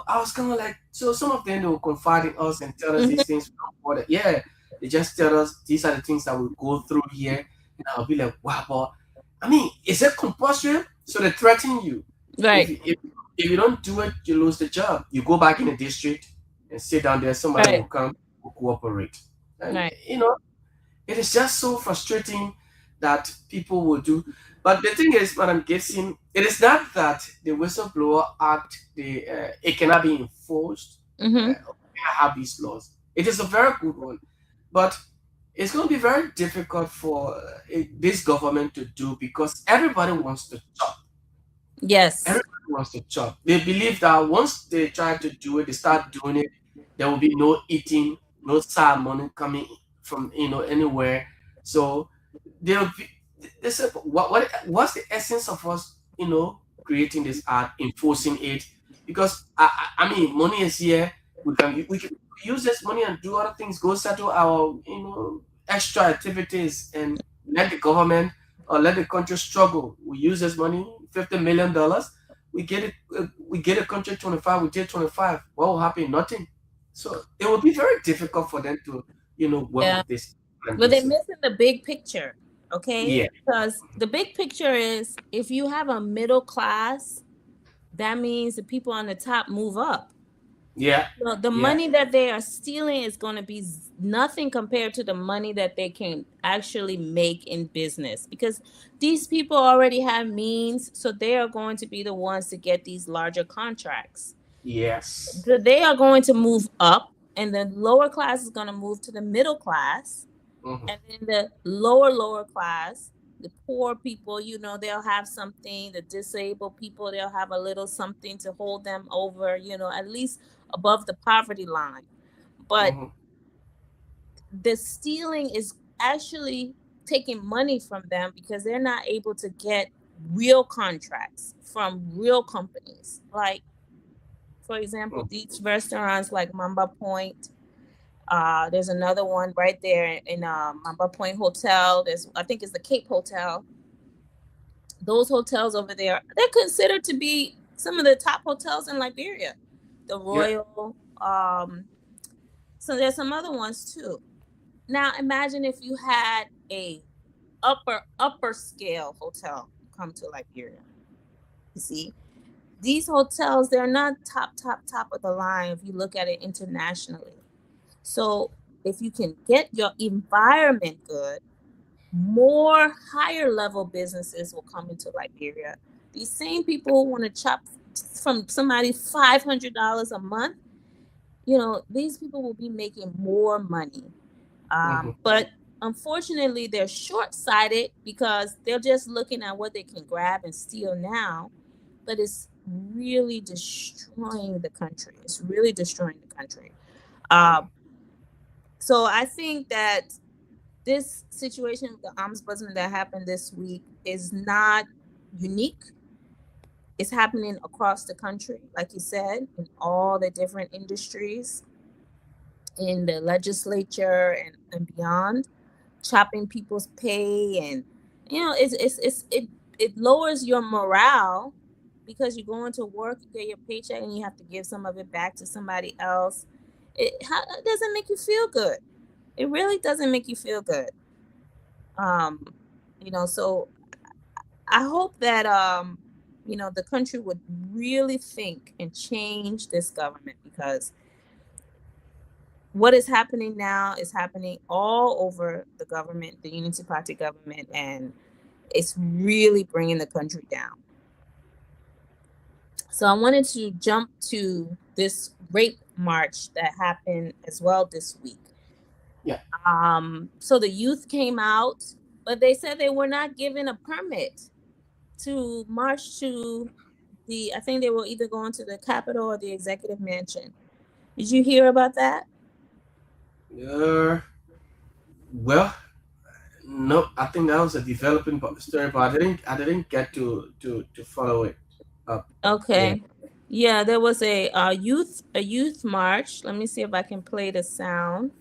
I was kind of like, so some of them, they will confide in us and tell us Mhm. these things. We don't want it. Yeah, they just tell us these are the things that we go through here, and I'll be like, wow, but I mean, is it compulsory? So they threaten you. If Right, you, if, if you don't do it, you lose the job. You go back in the district and sit down there. Somebody will right, come, will cooperate, and right. it is just so frustrating that people will do. But the thing is, Madam Gibson, it is not that the Whistleblower Act, it cannot be enforced. Mm-hmm. We have these laws. It is a very good one, but it's going to be very difficult for this government to do because everybody wants to chop. Yes. Everybody wants to chop. They believe that once they try to do it, they start doing it, there will be no eating, no side money coming from anywhere. So they'll be, they say, what's the essence of us creating this art, enforcing it? Because I mean, money is here. We can use this money and do other things. Go settle our extra activities and let the government or let the country struggle. We use this money, $50 million. We get it. We get a country 25. We did 25. What will happen? Nothing. So it will be very difficult for them to work Yeah. with this. And But they're this. missing the big picture, okay? Yeah. Because the big picture is if you have a middle class, that means the people on the top move up. Yeah. So the Yeah. money that they are stealing is going to be nothing compared to the money that they can actually make in business because these people already have means, so they are going to be the ones to get these larger contracts. Yes. They are going to move up, and the lower class is going to move to the middle class, Mhm. and then the lower class, the poor people, they'll have something. The disabled people, they'll have a little something to hold them over, at least above the poverty line. But Mhm. the stealing is actually taking money from them because they're not able to get real contracts from real companies. Like, for example, Mhm. these restaurants like Mamba Point. There's another one right there in Mamba Point Hotel. I think it's the Cape Hotel. Those hotels over there, they're considered to be some of the top hotels in Liberia. The Yeah. Royal. So there's some other ones too. Now imagine if you had a upper scale hotel come to Liberia. You see, these hotels, they're not top of the line if you look at it internationally. So if you can get your environment good, more higher level businesses will come into Liberia. These same people who want to chop from somebody $500 a month, these people will be making more money. Mhm. But unfortunately, they're short sighted because they're just looking at what they can grab and steal now. But it's really destroying the country. It's really destroying the country. Um, so I think that this situation with the ombudsman that happened this week is not unique. It's happening across the country, like you said, in all the different industries, in the legislature and beyond, chopping people's pay. And it lowers your morale because you go into work, you get your paycheck, and you have to give some of it back to somebody else. It doesn't make you feel good. It really doesn't make you feel good. um so I hope that the country would really think and change this government, because what is happening now is happening all over the government, the Unity Party government, and it's really bringing the country down. So I wanted to jump to this rape march that happened as well this week. Yeah. So the youth came out, but they said they were not given a permit to march to I think they were either going to the Capitol or the Executive Mansion. Did you hear about that? Uh, well, no, I think that was a developing story, but I didn't get to follow it up. Yeah. Okay. Yeah, there was a youth march. Let me see if I can play the sound.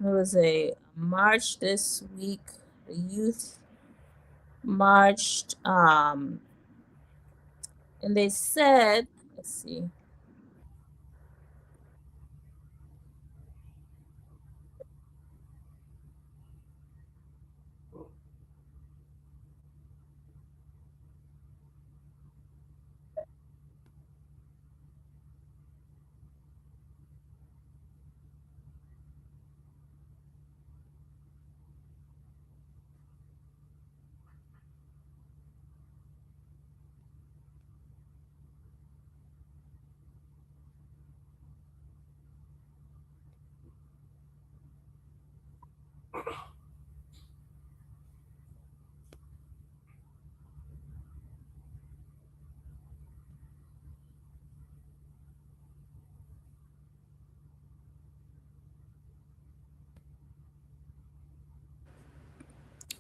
There was a march this week. The youth marched, and they said, let's see.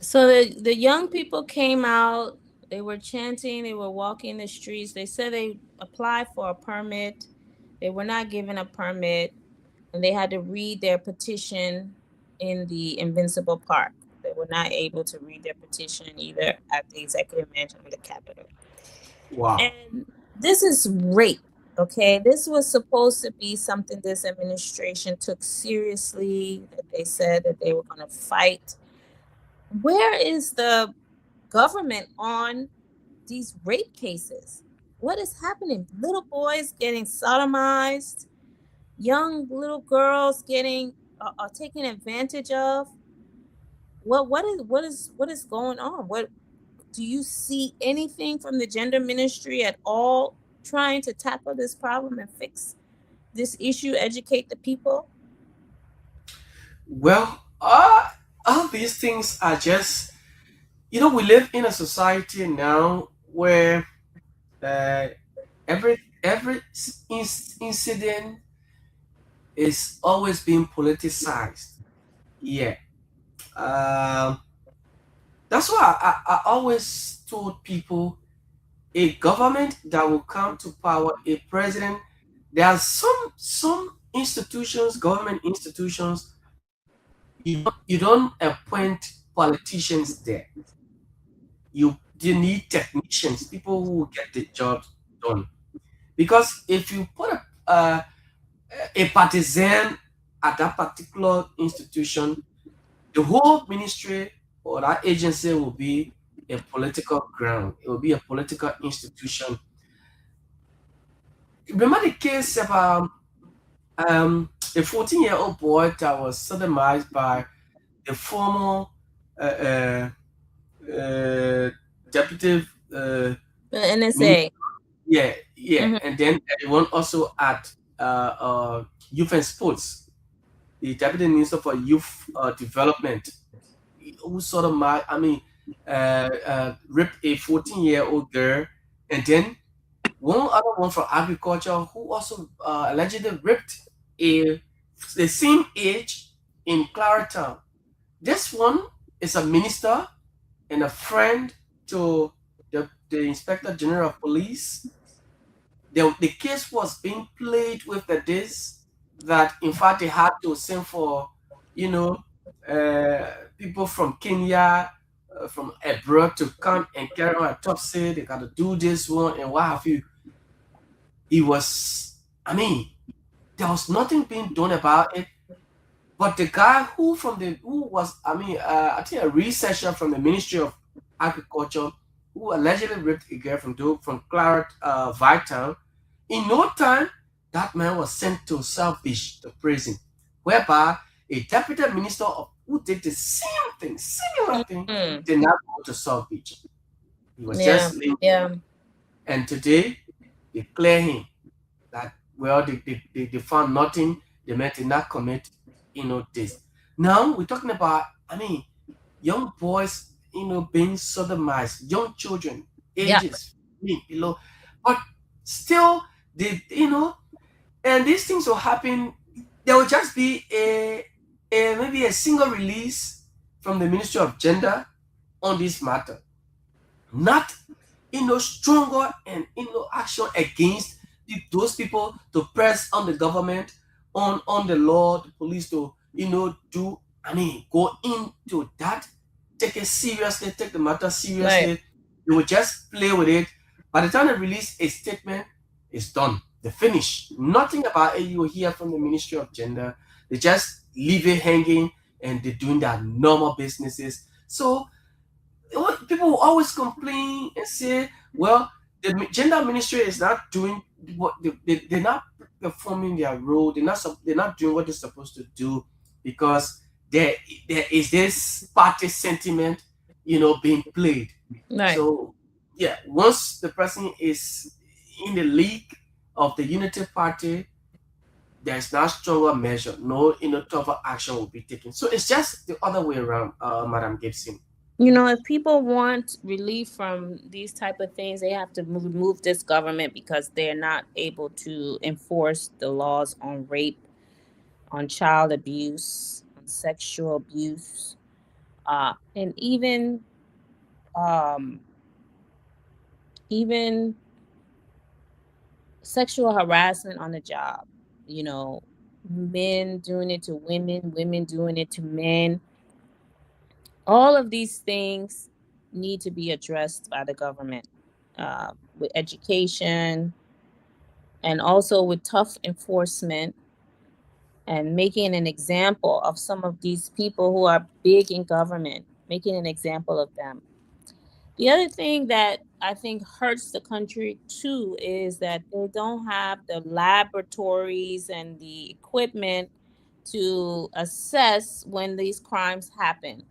So the young people came out, they were chanting, they were walking the streets. They said they applied for a permit. They were not given a permit, and they had to read their petition in the Invincible Park. They were not able to read their petition either at the Executive Mansion or the Capitol. Wow. And this is rape. Okay, this was supposed to be something this administration took seriously, that they said that they were going to fight. Where is the government on these rape cases? What is happening? Little boys getting sodomized, young little girls getting taken advantage of. What is going on? What do you see anything from the gender ministry at all trying to tackle this problem and fix this issue, educate the people? Well, all these things are just, we live in a society now where uh, every incident is always being politicized. Yeah. Um, that's why I always told people, a government that will come to power, a president. There are some institutions, government institutions, you don't appoint politicians there. You need technicians, people who will get the job done. Because if you put a partisan at that particular institution, the whole ministry or that agency will be a political ground. It will be a political institution. Remember the case of a 14-year-old boy that was sodomized by the former uh, uh, uh, deputy The minister. NSA. Yeah, yeah, Hmm. and then the one also at youth and sports, the deputy minister for youth development, who sort of my, I mean, raped a 14-year-old girl, and then one other one from agriculture who also allegedly raped a the same age in Claretown. This one is a minister and a friend to the Inspector General of Police. The case was being played with the days that in fact they had to send for, you know, people from Kenya, from abroad to come and carry on autopsy. They got to do this one and what have you. It was, I mean, there was nothing being done about it. But the guy who was, I think a researcher from the Ministry of Agriculture, who allegedly raped a girl from Claret, Vital, in no time, that man was sent to South Beach, the prison, whereby a deputy minister who did the same thing, similar thing, did not go to South Beach. He was Yeah, just leaving. yeah. And today, they clear him that, well, they found nothing. The man did not commit, this. Now we're talking about, young boys, being sodomized, young children, Yeah. ages below, but still, and these things will happen. There will just be a maybe a single release from the Ministry of Gender on this matter, not stronger and action against those people to press on the government, on the law, the police to do. Go into that, take it seriously, take the matter seriously. Right. They will just play with it. By the time they release a statement, it's done. They finish. Nothing about it you will hear from the Ministry of Gender. They just leave it hanging and they're doing their normal businesses. So people will always complain and say, well, the gender ministry is not doing what they're not performing their role. They're not doing what they're supposed to do because there is this party sentiment, being played. Right. So yeah, once the person is in the league of the Unity Party, there's not stronger measure, no tougher action will be taken. So it's just the other way around, Madam Gibson. If people want relief from these type of things, they have to remove this government because they're not able to enforce the laws on rape, on child abuse, on sexual abuse, and even sexual harassment on the job. Men doing it to women, women doing it to men. All of these things need to be addressed by the government, with education and also with tough enforcement and making an example of some of these people who are big in government, making an example of them. The other thing that I think hurts the country too is that they don't have the laboratories and the equipment to assess when these crimes happen.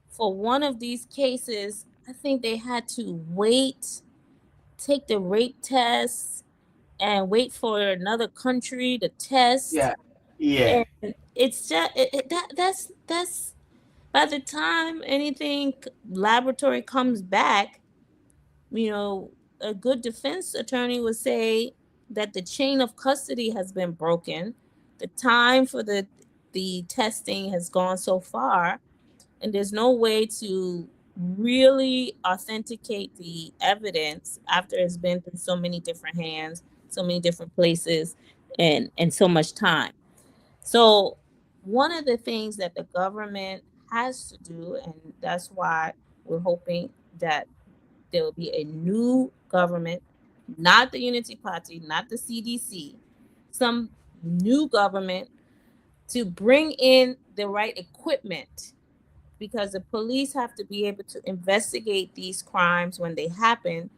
For one of these cases, I think they had to wait, take the rape test, and wait for another country to test. Yeah, yeah. And it's just that's by the time anything laboratory comes back, you know, a good defense attorney would say that the chain of custody has been broken. The time for the testing has gone so far, and there's no way to really authenticate the evidence after it's been through so many different hands, so many different places, and so much time. So one of the things that the government has to do, and that's why we're hoping that there will be a new government, not the Unity Party, not the CDC, some new government to bring in the right equipment, because the police have to be able to investigate these crimes when they happen.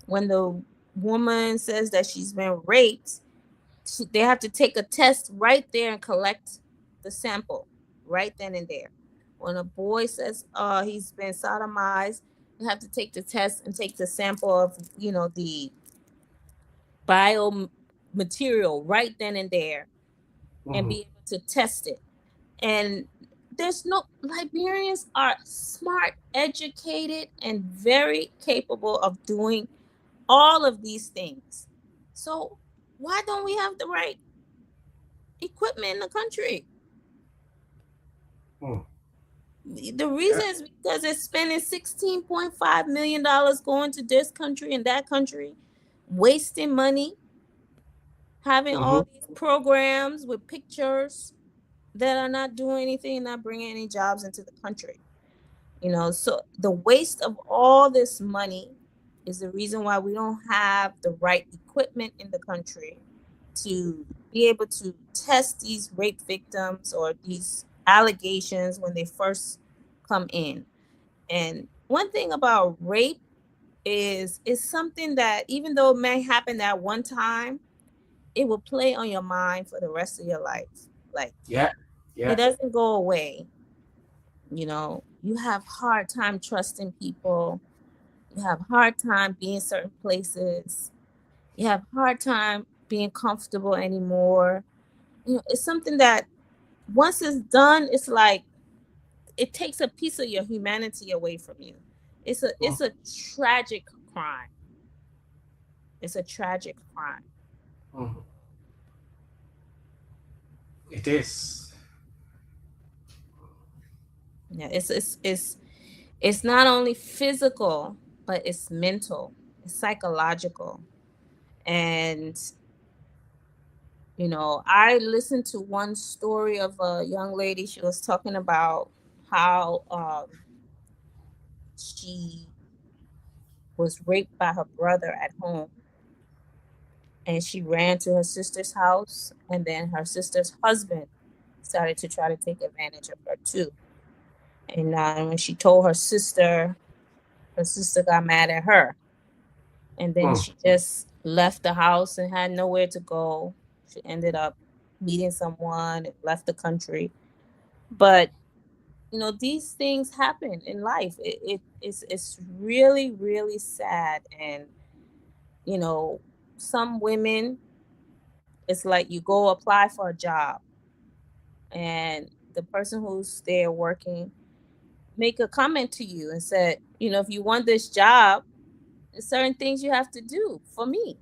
When the woman says that she's been raped, they have to take a test right there and collect the sample right then and there. When a boy says he's been sodomized, you have to take the test and take the sample of the bio material right then and there and Mhm. be able to test it. And there's no Liberians are smart, educated, and very capable of doing all of these things. So why don't we have the right equipment in the country? Hmm. The reason is because they're spending $16.5 million going to this country and that country, wasting money, having Mm-hmm. all these programs with pictures that are not doing anything, not bringing any jobs into the country. So the waste of all this money is the reason why we don't have the right equipment in the country to be able to test these rape victims or these allegations when they first come in. And one thing about rape is it's something that even though it may happen at one time, it will play on your mind for the rest of your life. Like, Yeah. it Yeah. doesn't go away. You have hard time trusting people. You have hard time being certain places. You have hard time being comfortable anymore. It's something that once it's done, it's like it takes a piece of your humanity away from you. It's a tragic crime. It's a tragic crime. Mm-hmm. It is. Yeah, it's not only physical, but it's mental, it's psychological. And I listened to one story of a young lady. She was talking about how she was raped by her brother at home, and she ran to her sister's house, and then her sister's husband started to try to take advantage of her too. And when she told her sister got mad at her, and then Mm. she just left the house and had nowhere to go. She ended up meeting someone and left the country. But these things happen in life. It's really, really sad. And you know some women, it's like you go apply for a job, and the person who's there working make a comment to you and said, if you want this job, there's certain things you have to do for me.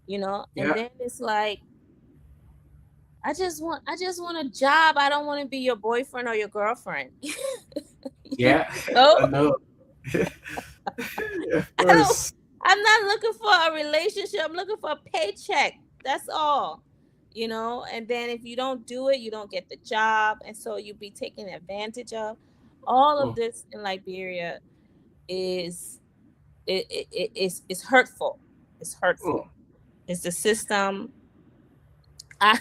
And Yeah. then it's like, I just want a job. I don't want to be your boyfriend or your girlfriend. you Yeah. I know know. Of I don't course. I'm not looking for a relationship. I'm looking for a paycheck. That's all. And then if you don't do it, you don't get the job. And so you'll be taken advantage of. All of Mm. this in Liberia is it's hurtful. It's Mm. hurtful. It's the system. I,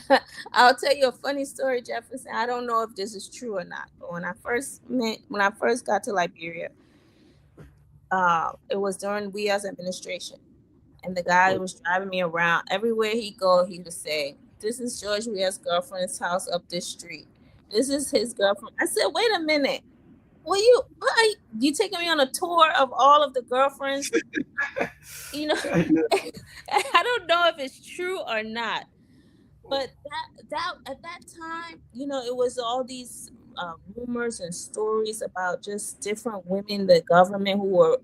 I'll tell you a funny story, Jefferson. I don't know if this is true or not, but when I first got to Liberia, it was during WEA's administration, and the guy Mm. was driving me around. Everywhere he go, he would say, "This is George Weah's girlfriend's house up this street. This is his girlfriend." I said, "Wait a minute. What are you taking me on a tour of all of the girlfriends?" You know, I know. I don't know if it's true or not, but that at that time, it was all these rumors and stories about just different women in the government who were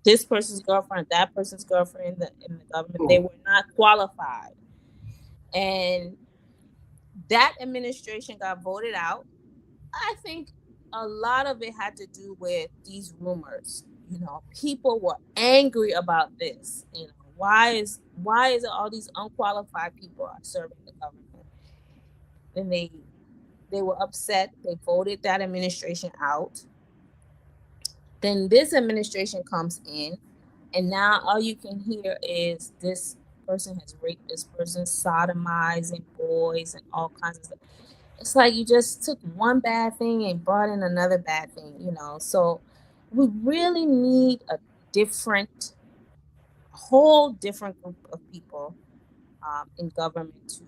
this person's girlfriend, that person's girlfriend in the government. They Mm. were not qualified, and that administration got voted out. I think a lot of it had to do with these rumors. People were angry about this. Why is it all these unqualified people are serving the government? And they were upset. They voted that administration out. Then this administration comes in, and now all you can hear is this person has raped this person, sodomizing boys, and all kinds of stuff. It's like you just took one bad thing and brought in another bad thing. So we really need a different, whole different group of people in government to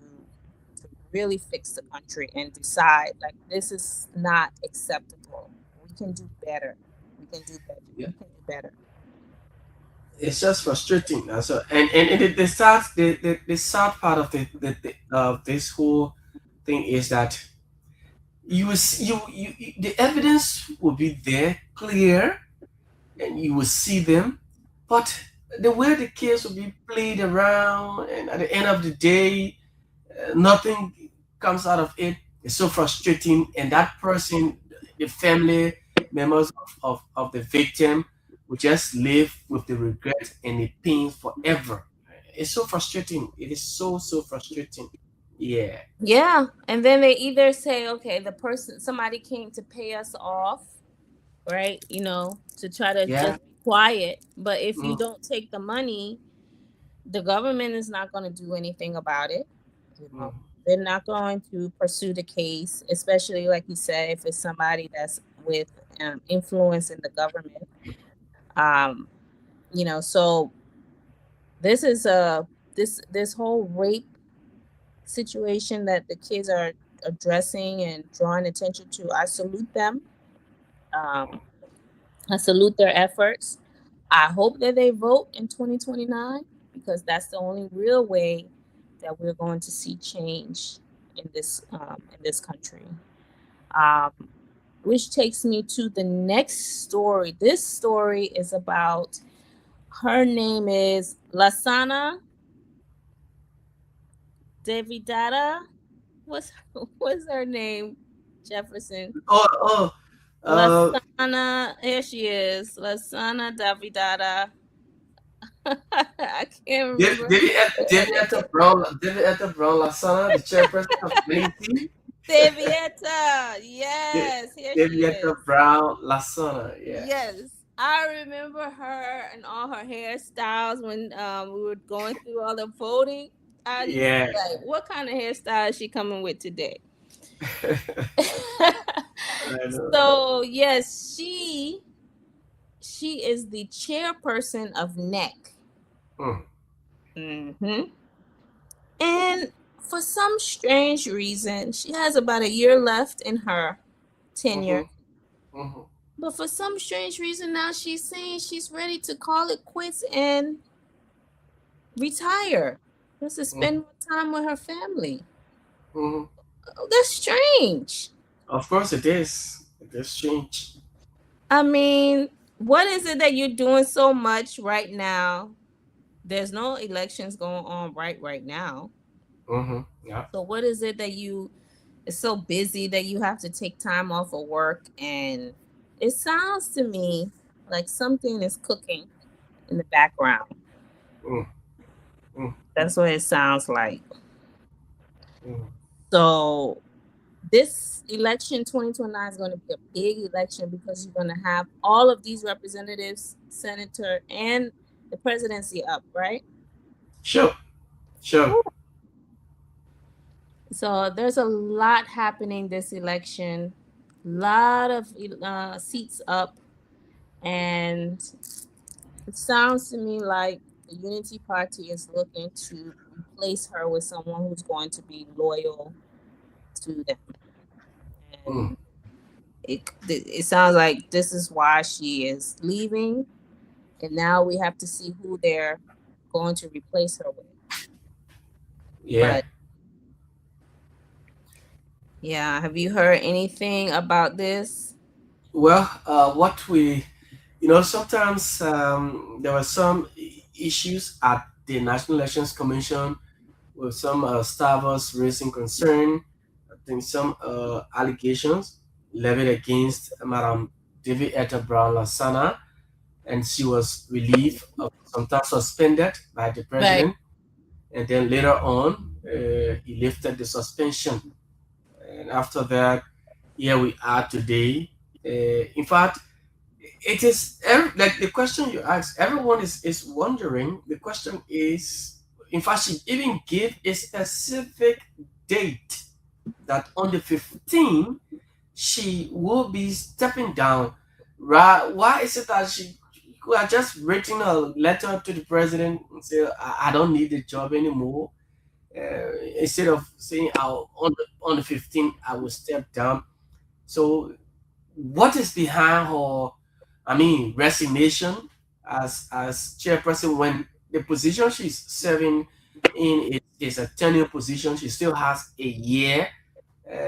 really fix the country and decide, like, this is not acceptable. We can do better. We can do better. Yeah. We can do better. It's just frustrating. So, and the sad part of of this whole thing is that you will see, the evidence will be there, clear, and you will see them. But the way the case will be played around, and at the end of the day, nothing comes out of it. It's so frustrating, and that person, the family members of the victim, will just live with the regret and the pain forever. It's so frustrating. It is so frustrating. Yeah. Yeah, and then they either say, okay, the person, somebody came to pay us off, right? You know, to try to Yeah. just be quiet. But if you Mm, don't take the money, the government is not going to do anything about it. You know, mm, they're not going to pursue the case, especially like you said, if it's somebody that's with influence in the government. Um, you know, so this is a this whole rape situation that the kids are addressing and drawing attention to. I salute them. Um, I salute their efforts. I hope that they vote in 2029 because that's the only real way that we're going to see change in this country. Um, which takes me to the next story. This story is about, her name is Lasana Davidata. What's what's her name? Jefferson. oh, oh, uh, Lasana, here she is. Lasana Davidata. I can't remember David Etta Brown Lasana, the chairperson of NAC. Davietta. Yes, here she David Etta is. Brown Lasana. Yeah. Yes. I remember her and all her hairstyles when we were going through all the voting. I used to Yeah. be like, what kind of hairstyle is she coming with today? I know. So yes, she is the chairperson of NEC. Mm, Hmm. And for some strange reason, she has about a year left in her tenure. mhm, mhm, But for some strange reason, now she's saying she's ready to call it quits and retire. Just to spend mhm, more time with her family. mhm. Oh, that's strange. Of course it is. It has changed. I mean, what is it that you're doing so much right now? There's no elections going on right now. Yeah. So what is it that you is so busy that you have to take time off of work? And it sounds to me like something is cooking in the background. Mm, mm, That's what it sounds like. mm. So this election 2029 is going to be a big election because you're going to have all of these representatives, senator, and the presidency up, right? Sure. Sure. So there's a lot happening this election, lot of seats up, and it sounds to me like the Unity Party is looking to replace her with someone who's going to be loyal to them. Mm, And it sounds like this is why she is leaving, and now we have to see who they're going to replace her with. yeah. But yeah, have you heard anything about this? Well, what we, sometimes there were some issues at the National Elections Commission with some staffers raising concern. I think some allegations levied against Madam David Etta Brown Lasana, and she was relieved of sometimes suspended by the Right. president, and then later on he lifted the suspension, and after that, here we are today. In fact, it is like the question you asked. Everyone is wondering. The question is, in fact, she even gave a specific date that on the 15th she will be stepping down. Right? Why is it that she could have just written a letter to the president and say, I don't need the job anymore, instead of saying, on the 15th I will step down. So what is behind her, I mean, resignation as chairperson when the position she's serving in is a tenure position? She still has a year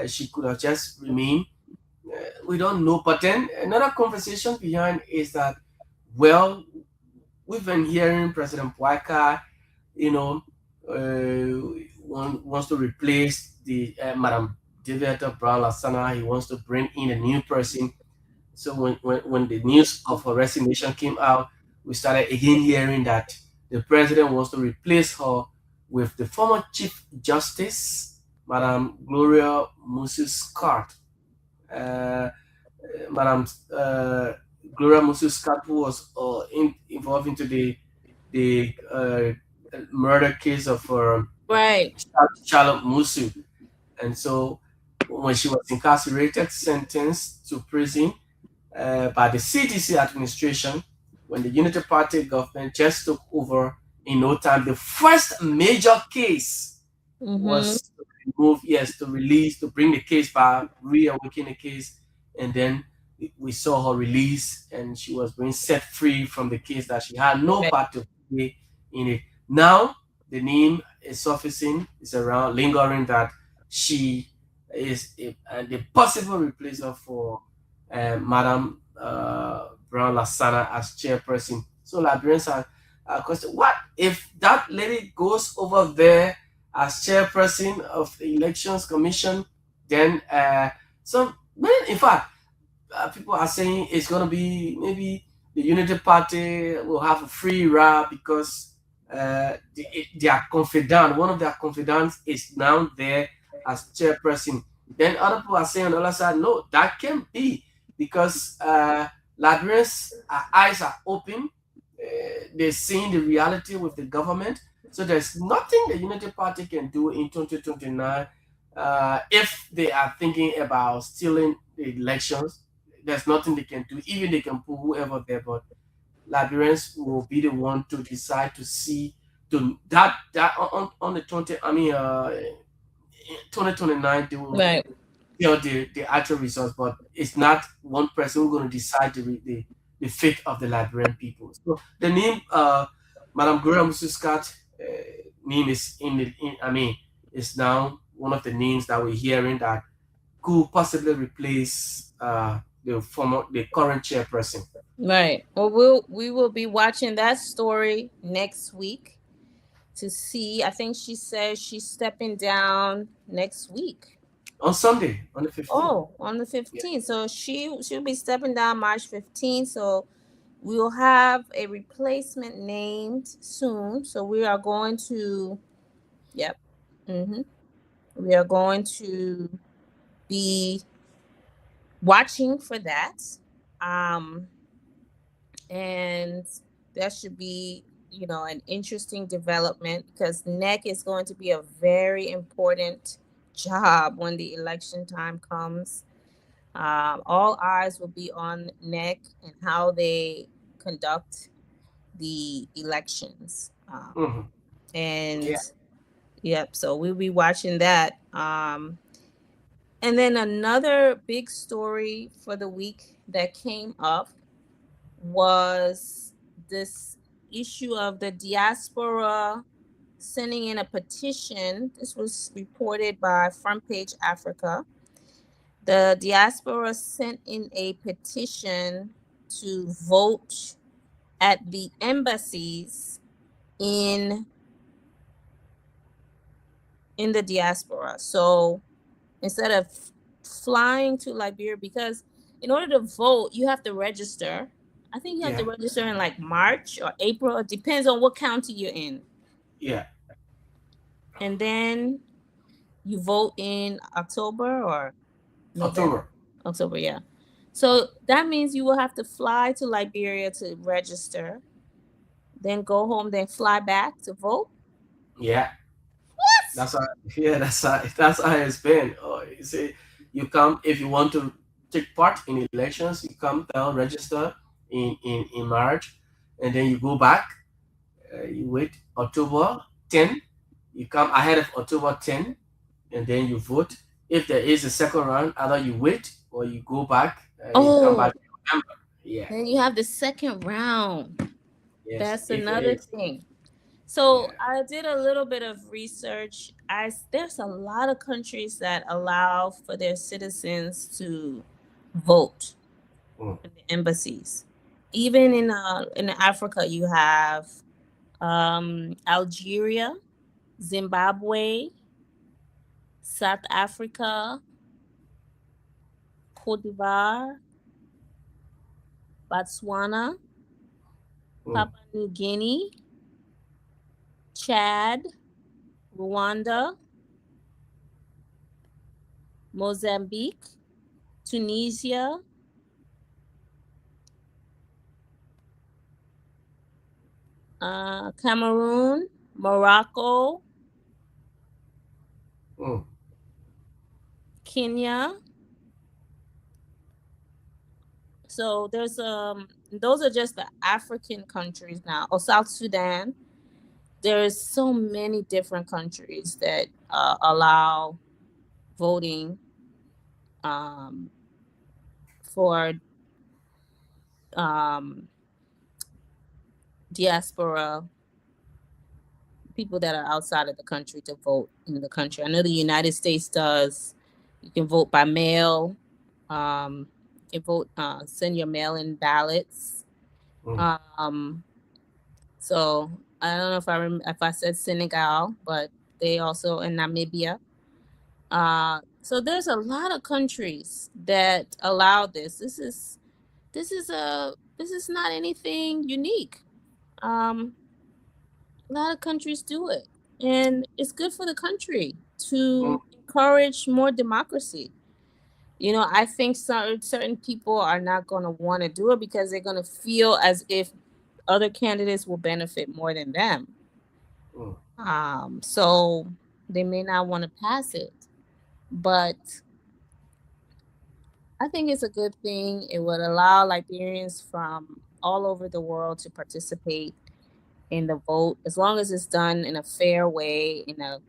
She could have just remained. We don't know. But then another conversation behind is that, well, we've been hearing President Puaka, you know, wants to replace the Madam Deviata Brown Lasana. He wants to bring in a new person. So when the news of her resignation came out, we started again hearing that the president wants to replace her with the former Chief Justice, Madam Gloria Moses Scott. Uh, Madam Gloria Moses Scott, who was involved into the murder case of Right. Charlotte Musu. And so when she was incarcerated, sentenced to prison by the CDC administration, when the Unity Party government just took over in no time, the first major case Mm-hmm. was to remove, yes, to release, to bring the case back, reawaken the case, and then we saw her release, and she was being set free from the case that she had no Right. part to play in it. Now the name is surfacing, is around, lingering that she is the possible replacer for Madam Brown Lasana as chairperson. So Liberians are questioning, what if that lady goes over there as chairperson of the Elections Commission? Then in fact, people are saying it's going to be maybe the Unity Party will have a free ride because their confidant, one of their confidants, is now there as chairperson. Then other people are saying on the other side, no, that can't be because Liberians' eyes are open. They're seeing the reality with the government. So there's nothing the Unity Party can do in 2029 if they are thinking about stealing the elections. There's nothing they can do. Even they can put whoever there, but Liberians will be the one to decide to see to that on the 20. I mean, 2029 they will Right. tell the actual results, but it's not one person who's going to decide the fate of the Liberian people. So the name Madame Gloria Mususcat name is I mean, is now one of the names that we're hearing that could possibly replace the current chairperson. Right. Well, we will be watching that story next week to see. I think she says she's stepping down next week. On Sunday, on the 15th. Oh, on the Yeah. 15th. So she'll be stepping down March 15th. So we will have a replacement named soon. So we are going to, yep. We are going to be watching for that. And that should be, an interesting development because NEC is going to be a very important job when the election time comes. All eyes will be on NEC and how they conduct the elections. Mhm. And Yeah. yep, so we'll be watching that. And then another big story for the week that came up was this issue of the diaspora sending in a petition. This was reported by Front Page Africa. The diaspora sent in a petition to vote at the embassies in the diaspora. So instead of flying to Liberia, because in order to vote, you have to register. I think you have to Yeah. register in like March or April. It depends on what county you're in. Yeah. And then you vote in October or November. October. October, yeah. So that means you will have to fly to Liberia to register, then go home, then fly back to vote. Yeah. What? That's how, yeah, that's how it's been. You see, you come if you want to take part in elections, you come down, register in March, and then you go back. You wait October 10. You come ahead of October 10, and then you vote. If there is a second round, either you wait or you go back. You come Oh, back in November. Yeah. then you have the second round. Yes. That's If it another is. thing. So Yeah. I did a little bit of research. There's a lot of countries that allow for their citizens to vote Mm, in the embassies. Even in Africa, you have Algeria, Zimbabwe, South Africa, Cote d'Ivoire, Botswana, mm, Papua New Guinea, Chad, Rwanda, Mozambique, Tunisia, Cameroon, Morocco, mm, Kenya. So there's those are just the African countries now. Or South Sudan. There's so many different countries that allow voting um, for um, diaspora people that are outside of the country to vote in the country. I know the United States does. You can vote by mail. You can vote, send your mail-in ballots. mm. Um, so I don't know if I said Senegal, but they also in Namibia. So there's a lot of countries that allow this. This is not anything unique. Um, a lot of countries do it, and it's good for the country Mm, to encourage more democracy. You know, I think certain people are not going to want to do it because they're going to feel as if other candidates will benefit more than them. mm, So they may not want to pass it, but I think it's a good thing. It would allow Liberians from all over the world to participate in the vote as long as it's done in a fair way, in a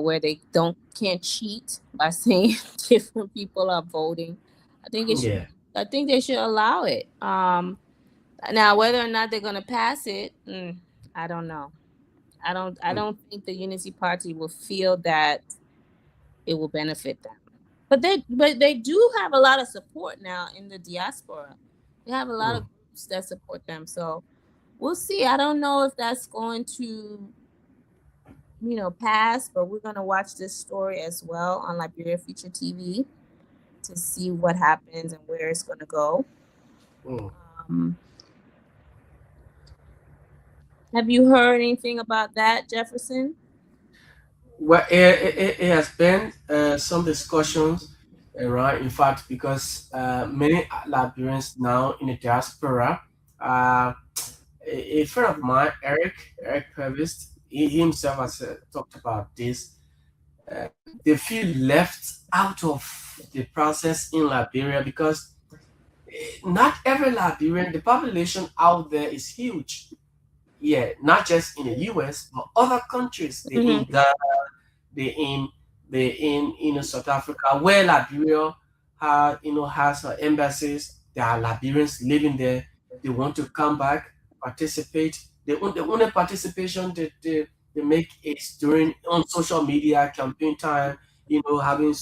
where they don't can't cheat by saying different people are voting. I think it should. yeah. I think they should allow it. Now whether or not they're going to pass it, I don't know. I don't. I Mm, don't think the Unity Party will feel that it will benefit them. But they do have a lot of support now in the diaspora. They have a lot mm, of groups that support them. So we'll see. I don't know if that's going to pass, but we're gonna watch this story as well on Liberia Future TV to see what happens and where it's gonna go. mm. Um, have you heard anything about that, Jefferson? Well, it has been some discussions, right? In fact, because many Liberians now in the diaspora, uh, a friend of mine, Eric Purvis, he himself has talked about this. They feel left out of the process in Liberia because not every Liberian, the population out there is huge. Yeah, not just in the US, but other countries. They in Mm-hmm. Ghana, they in South Africa, where Liberia has embassies. There are Liberians living there. They want to come back, participate. The only participation that they make is during on social media campaign time. Having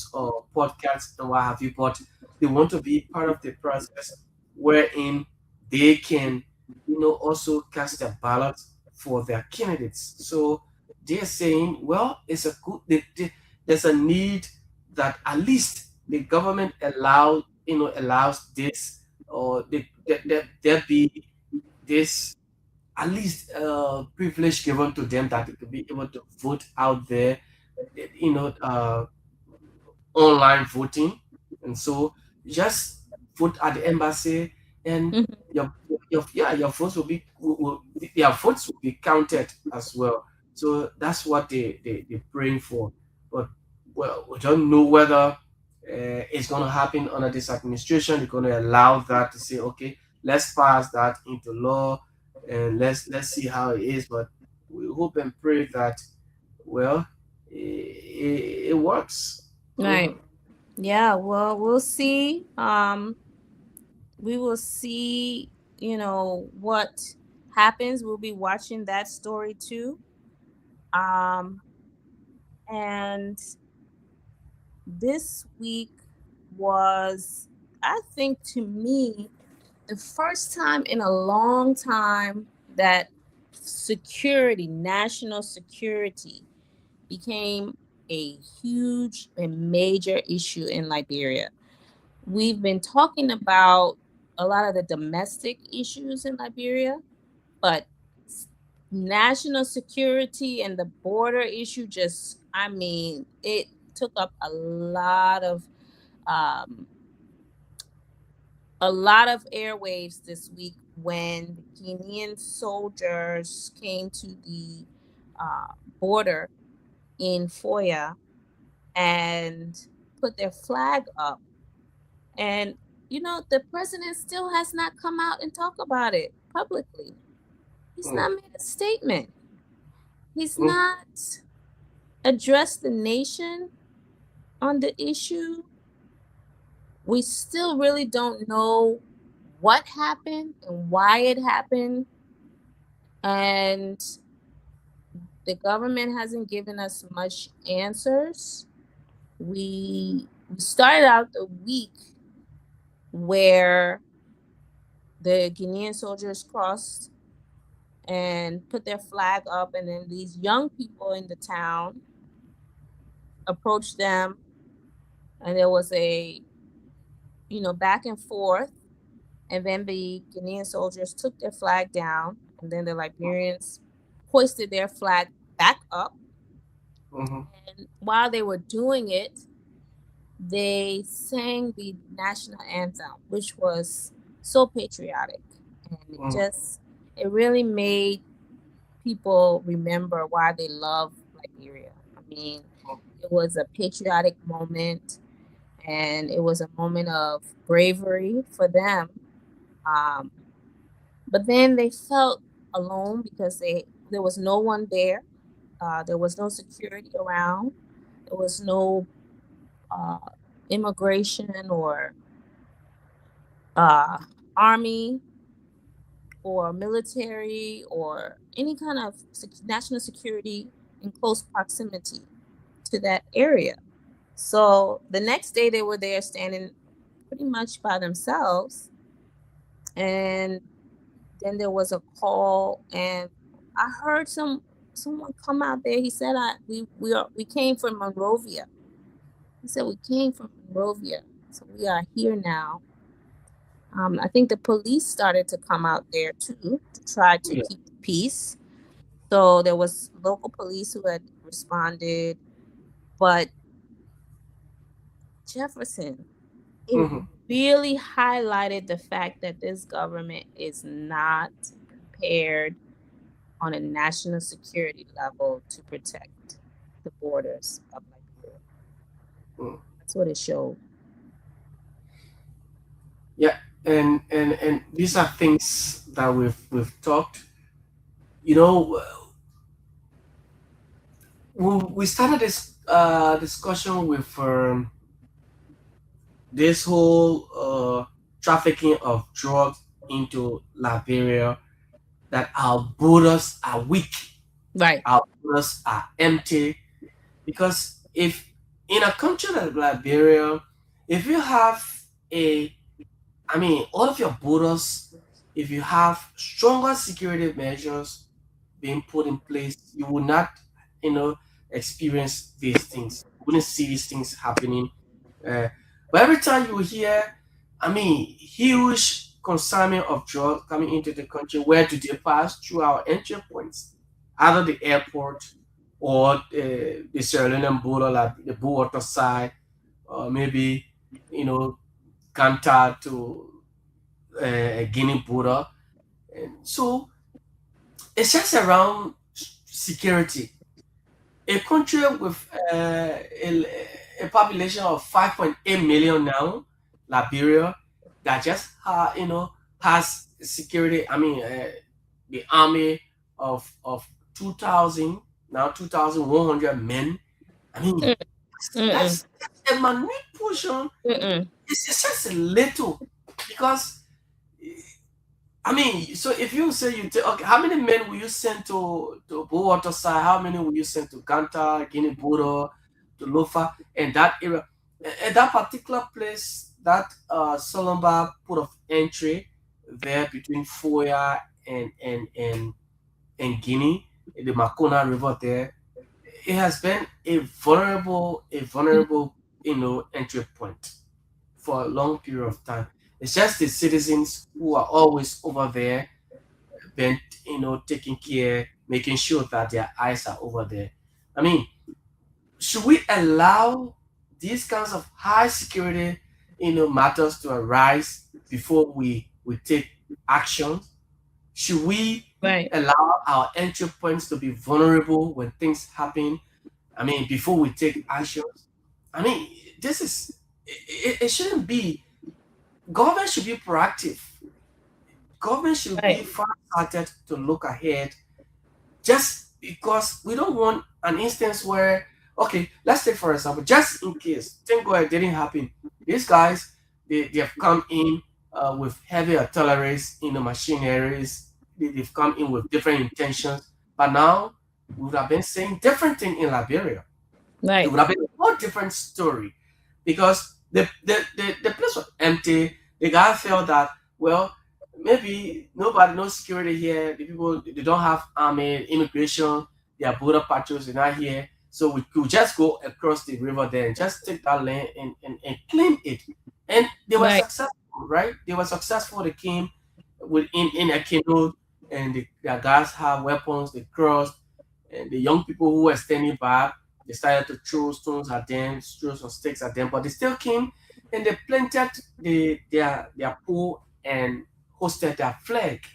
podcasts and what have you. But they want to be part of the process wherein they can also cast their ballot for their candidates. So they're saying, well, it's a good. There's a need that at least the government allows this, or there be this at least privilege given to them that they could be able to vote out there, you know, uh, online voting, and so just vote at the embassy, and Mm-hmm. your votes their votes will be counted as well. So that's what they're praying for. But well, we don't know whether it's going to happen under this administration. They're going to allow that to say, okay, let's pass that into law, and let's see how it is. But we hope and pray that well, it works. Right. Yeah. Well, we'll see. We will see. What happens, we'll be watching that story too. Um, and this week was, I think, to me, the first time in a long time that security, national security, became a huge and major issue in Liberia. We've been talking about a lot of the domestic issues in Liberia, but national security and the border issue just, I mean, it took up um, a lot of airwaves this week when the Guinean soldiers came to the uh, border in Foya and put their flag up. And, the president still has not come out and talk about it publicly. He's Mm, not made a statement. He's mm, not addressed the nation on the issue. We still really don't know what happened and why it happened. And the government hasn't given us much answers. We started out the week where the Guinean soldiers crossed and put their flag up, and then these young people in the town approached them, and there was a back and forth, and then the Guinean soldiers took their flag down, and then the Liberians hoisted their flag back up. mhm, And while they were doing it, they sang the national anthem, which was so patriotic, and mm, it really made people remember why they love Liberia. I mean, it was a patriotic moment, and it was a moment of bravery for them. Um, but then they felt alone because there was no one there. There was no security around. There was no uh, immigration or uh, army or military or any kind of national security in close proximity to that area. So the next day they were there standing pretty much by themselves. And then there was a call, and I heard someone come out there. He said, we came from Monrovia." He said, "We came from Monrovia, so we are here now." I think the police started to come out there too to try to yeah, keep the peace. So there was local police who had responded, but Jefferson, it mhm, really highlighted the fact that this government is not prepared on a national security level to protect the borders of Liberia. mm. That's what it showed. Yeah, and these are things that we've talked. You know, we started this discussion with this whole trafficking of drugs into Liberia, that our borders are weak, Right. our borders are empty. Because if in a country like Liberia, if you have a, I mean, all of your borders, if you have stronger security measures being put in place, you will not, you know, experience these things. You wouldn't see these things happening. Uh, but every time you hear, I mean, huge consignment of drugs coming into the country, where do they pass? Through our entry points, either the airport or the Sierra Leonean border, like the Buwater side, or maybe, you know, Kanta to Guinea border. And so it's just around security. A country with a population of 5.8 million now, Liberia, that just has security. I mean, the army of 2,000, now 2,100 men. I mean, Mm-mm. that's a minute portion. Mm-mm. It's just a little, because I mean, so if you say you take, okay, how many men will you send to Water side? How many will you send to Ganta, Guinea Boro, to Lofa, and that area, and that particular place, that Solomba port of entry there between Foya and Guinea, the Makona River there, it has been a vulnerable, entry point for a long period of time. It's just the citizens who are always over there, been, taking care, making sure that their eyes are over there. I mean, should we allow these kinds of high security, matters to arise before we take action? Should we Right. allow our entry points to be vulnerable when things happen? I mean, before we take actions? I mean, this is it shouldn't be. Government should be proactive. Government should be Right. far-sighted to look ahead, just because we don't want an instance where, okay, let's take for example, just in case, thank God it didn't happen. These guys, they have come in with heavy artilleries, machineries. They've come in with different intentions, but now we would have been saying different thing in Liberia. It Right. would have been a whole different story, because the place was empty. The guy felt that, well, maybe nobody, no security here. The people, they don't have army, immigration, their border patrols are not here. So we could just go across the river there and just take that land and claim it. And they were Right. successful, right? They were successful. They came in a canoe, and their guys have weapons. They crossed, and the young people who were standing back, they started to throw stones at them, throw some sticks at them, but they still came and they planted their pole and hosted their flag.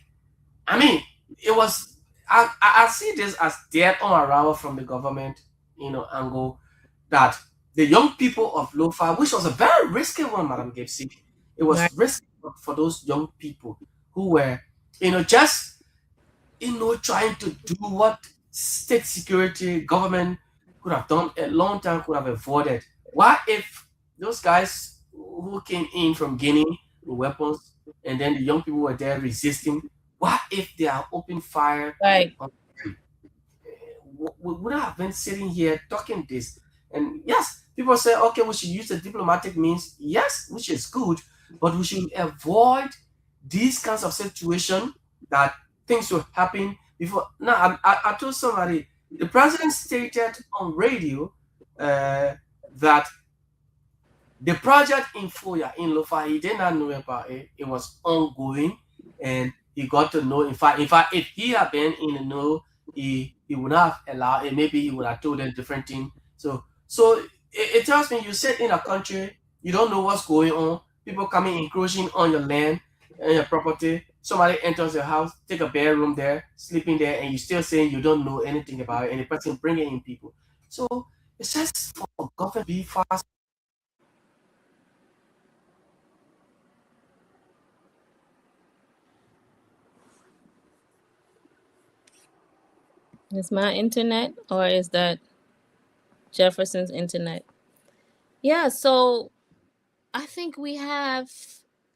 I mean, it was. I see this as dead on arrival from the government, angle, that the young people of Lofa, which was a very risky one, Madam Gipsy, it Right. was risky for those young people who were, just trying to do what state security government could have done a long time, could have avoided. What if those guys who came in from Guinea with weapons, and then the young people were there resisting? What if they are open fire Right. on them? We would have been sitting here talking this. And yes, people say, okay, we should use the diplomatic means. Yes, which is good, but we should avoid these kinds of situation, that things will happen before. Now, I told somebody, the president stated on radio that the project in Foya, in Lofa, he did not know about it. It was ongoing, and he got to know. In fact, if he had been in the know, he would not have allowed it. Maybe he would have told them different thing. So it tells me, you sit in a country, you don't know what's going on. People coming encroaching on your land and your property. Somebody enters your house, take a bedroom there, sleeping there, and you still saying you don't know anything about it, and the person bringing in people. So it's just for government to be fast. Is my internet or is that Jefferson's internet? Yeah, so I think we have,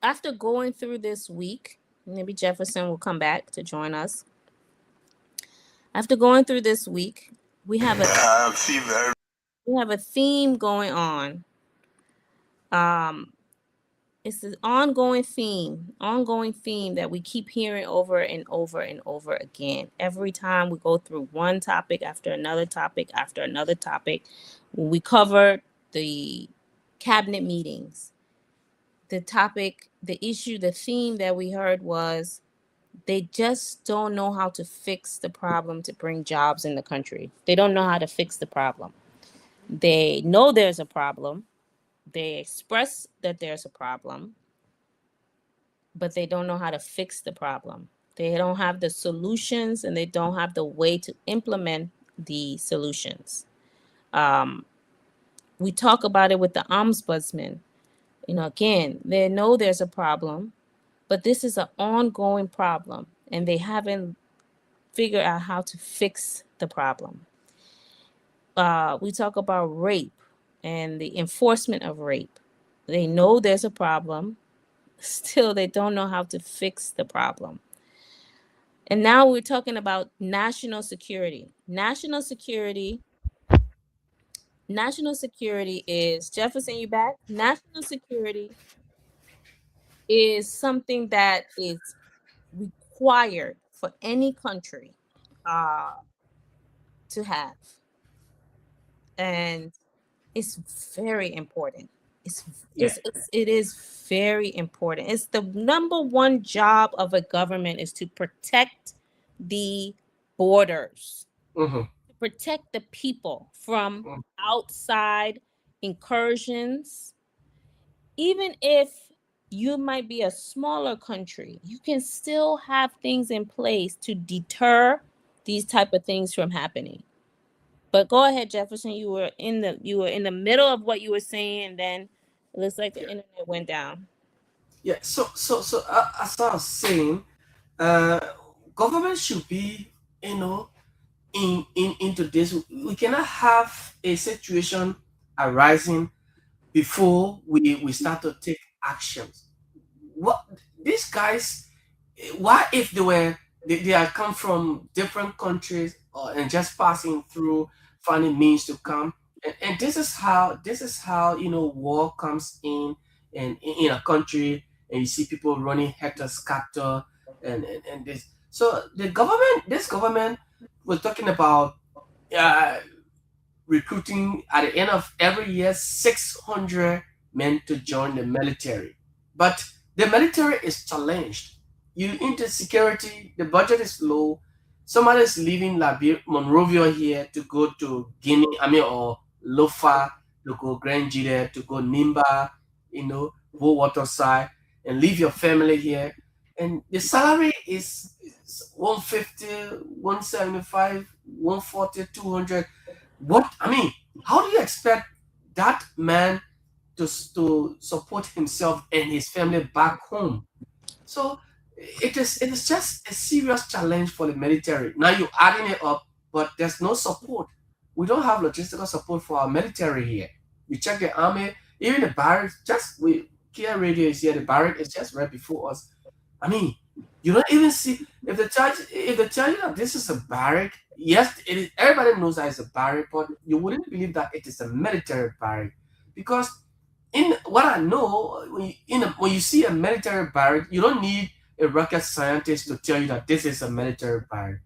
after going through this week, maybe Jefferson will come back to join us. After going through this week, we have a I feel very theme going on. Um, it's an ongoing theme that we keep hearing over and over and over again. Every time we go through one topic after another topic after another topic, when we cover the cabinet meetings, the topic, the issue, the theme that we heard was they just don't know how to fix the problem to bring jobs in the country. They don't know how to fix the problem. They know there's a problem. They express that there's a problem, but they don't know how to fix the problem. They don't have the solutions and they don't have the way to implement the solutions. Um, we talk about it with the ombudsman. Again, they know there's a problem, but this is an ongoing problem and they haven't figured out how to fix the problem. We talk about rape and the enforcement of rape. They know there's a problem, still they don't know how to fix the problem. And now we're talking about national security. National security is, Jefferson, you back? National security is something that is required for any country uh, to have. And it's very important. It's, Yeah. it is very important. It's the number one job of a government is to protect the borders, Mm-hmm. to protect the people from outside incursions. Even if you might be a smaller country, you can still have things in place to deter these type of things from happening. But go ahead, Jefferson. You were in the middle of what you were saying, and then it looks like the Yeah. internet went down. Yeah. As I was saying, uh, government should be, you know, into this. We cannot have a situation arising before we start to take actions. What these guys, why if they are come from different countries, and just passing through, finding means to come, and this is how war comes in a country, and you see people running hectare scatter, and this. So this government was talking about, uh, recruiting at the end of every year 600 men to join the military. But the military is challenged. You into security, the budget is low. Somebody is leaving Monrovia here to go to Guinea, or Lofa, to go Grand Jide, to go Nimba, Bo Waterside, and leave your family here. And the salary is 150, 175, 140, 200. What I mean, how do you expect that man to support himself and his family back home? So it is just a serious challenge for the military. Now you're adding it up, but there's no support. We don't have logistical support for our military here. You check the army, even the barracks. Just we Kia Radio is here. The barrack is just right before us. I mean, you don't even see if they tell you that this is a barrack. Yes, it is. Everybody knows that it's a barrack, but you wouldn't believe that it is a military barrack, because in what I know, when you see a military barrack, you don't need a rocket scientist to tell you that this is a military barrack.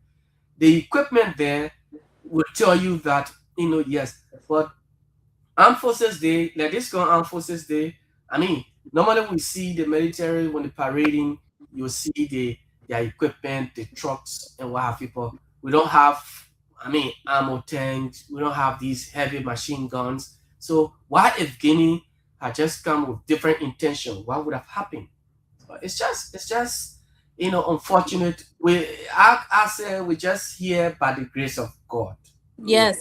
The equipment there will tell you that, yes. But Armed Forces Day, like this current Armed Forces Day, I mean, normally we see the military when they're parading, you see their equipment, the trucks, and what have you. But we don't have, ammo tanks. We don't have these heavy machine guns. So what if Guinea had just come with different intention? What would have happened? But it's just unfortunate. I say we just here by the grace of God. Yeah.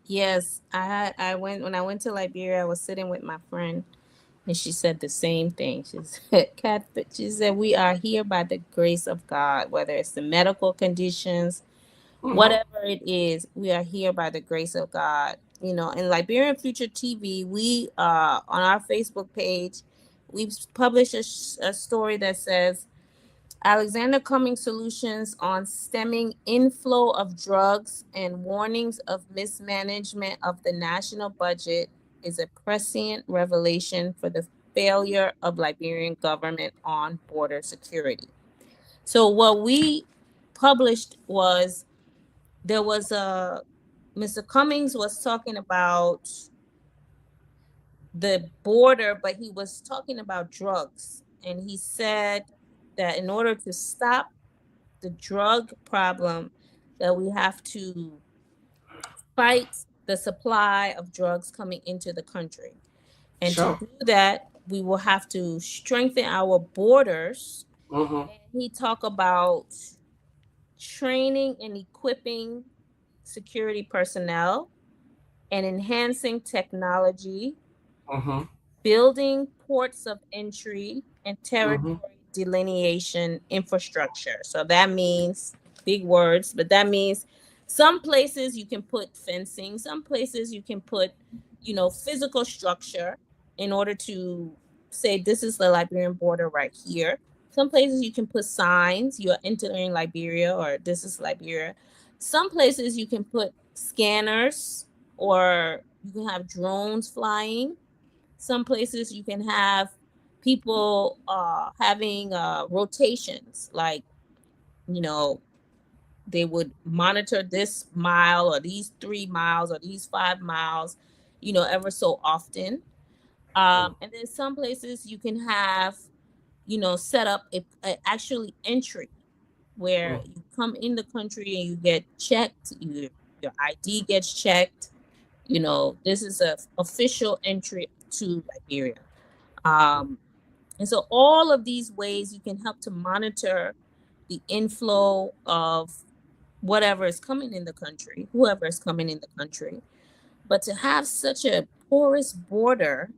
Yes. When I went to Liberia, I was sitting with my friend, and she said the same thing. She said, Kat, she said, we are here by the grace of God, whether it's the medical conditions, Hmm. whatever it is, we are here by the grace of God. In Liberian Future TV, we on our Facebook page, we've published a story that says Alexander Cummings solutions on stemming inflow of drugs and warnings of mismanagement of the national budget is a prescient revelation for the failure of Liberian government on border security. So what we published was, there was a Mr. Cummings was talking about the border, but he was talking about drugs. And he said that in order to stop the drug problem, that we have to fight the supply of drugs coming into the country. And to Sure. do that, we will have to strengthen our borders. Hmm. And he talked about training and equipping security personnel and enhancing technology, Hmm. building ports of entry and Hmm. territory delineation infrastructure. So that means big words, but that means some places you can put fencing, some places you can put, physical structure in order to say this is the Liberian border right here. Some places you can put signs, you're entering Liberia or this is Liberia. Some places you can put scanners or you can have drones flying. Some places you can have people having rotations, like, you know, they would monitor this mile or these 3 miles or these 5 miles, ever so often. And then some places you can have, set up a actually entry where Mm. you come in the country and you get checked, your ID gets checked. This is a official entry to Liberia. Um, and so all of these ways you can help to monitor the inflow of whatever is coming in the country, whoever is coming in the country. But to have such a porous border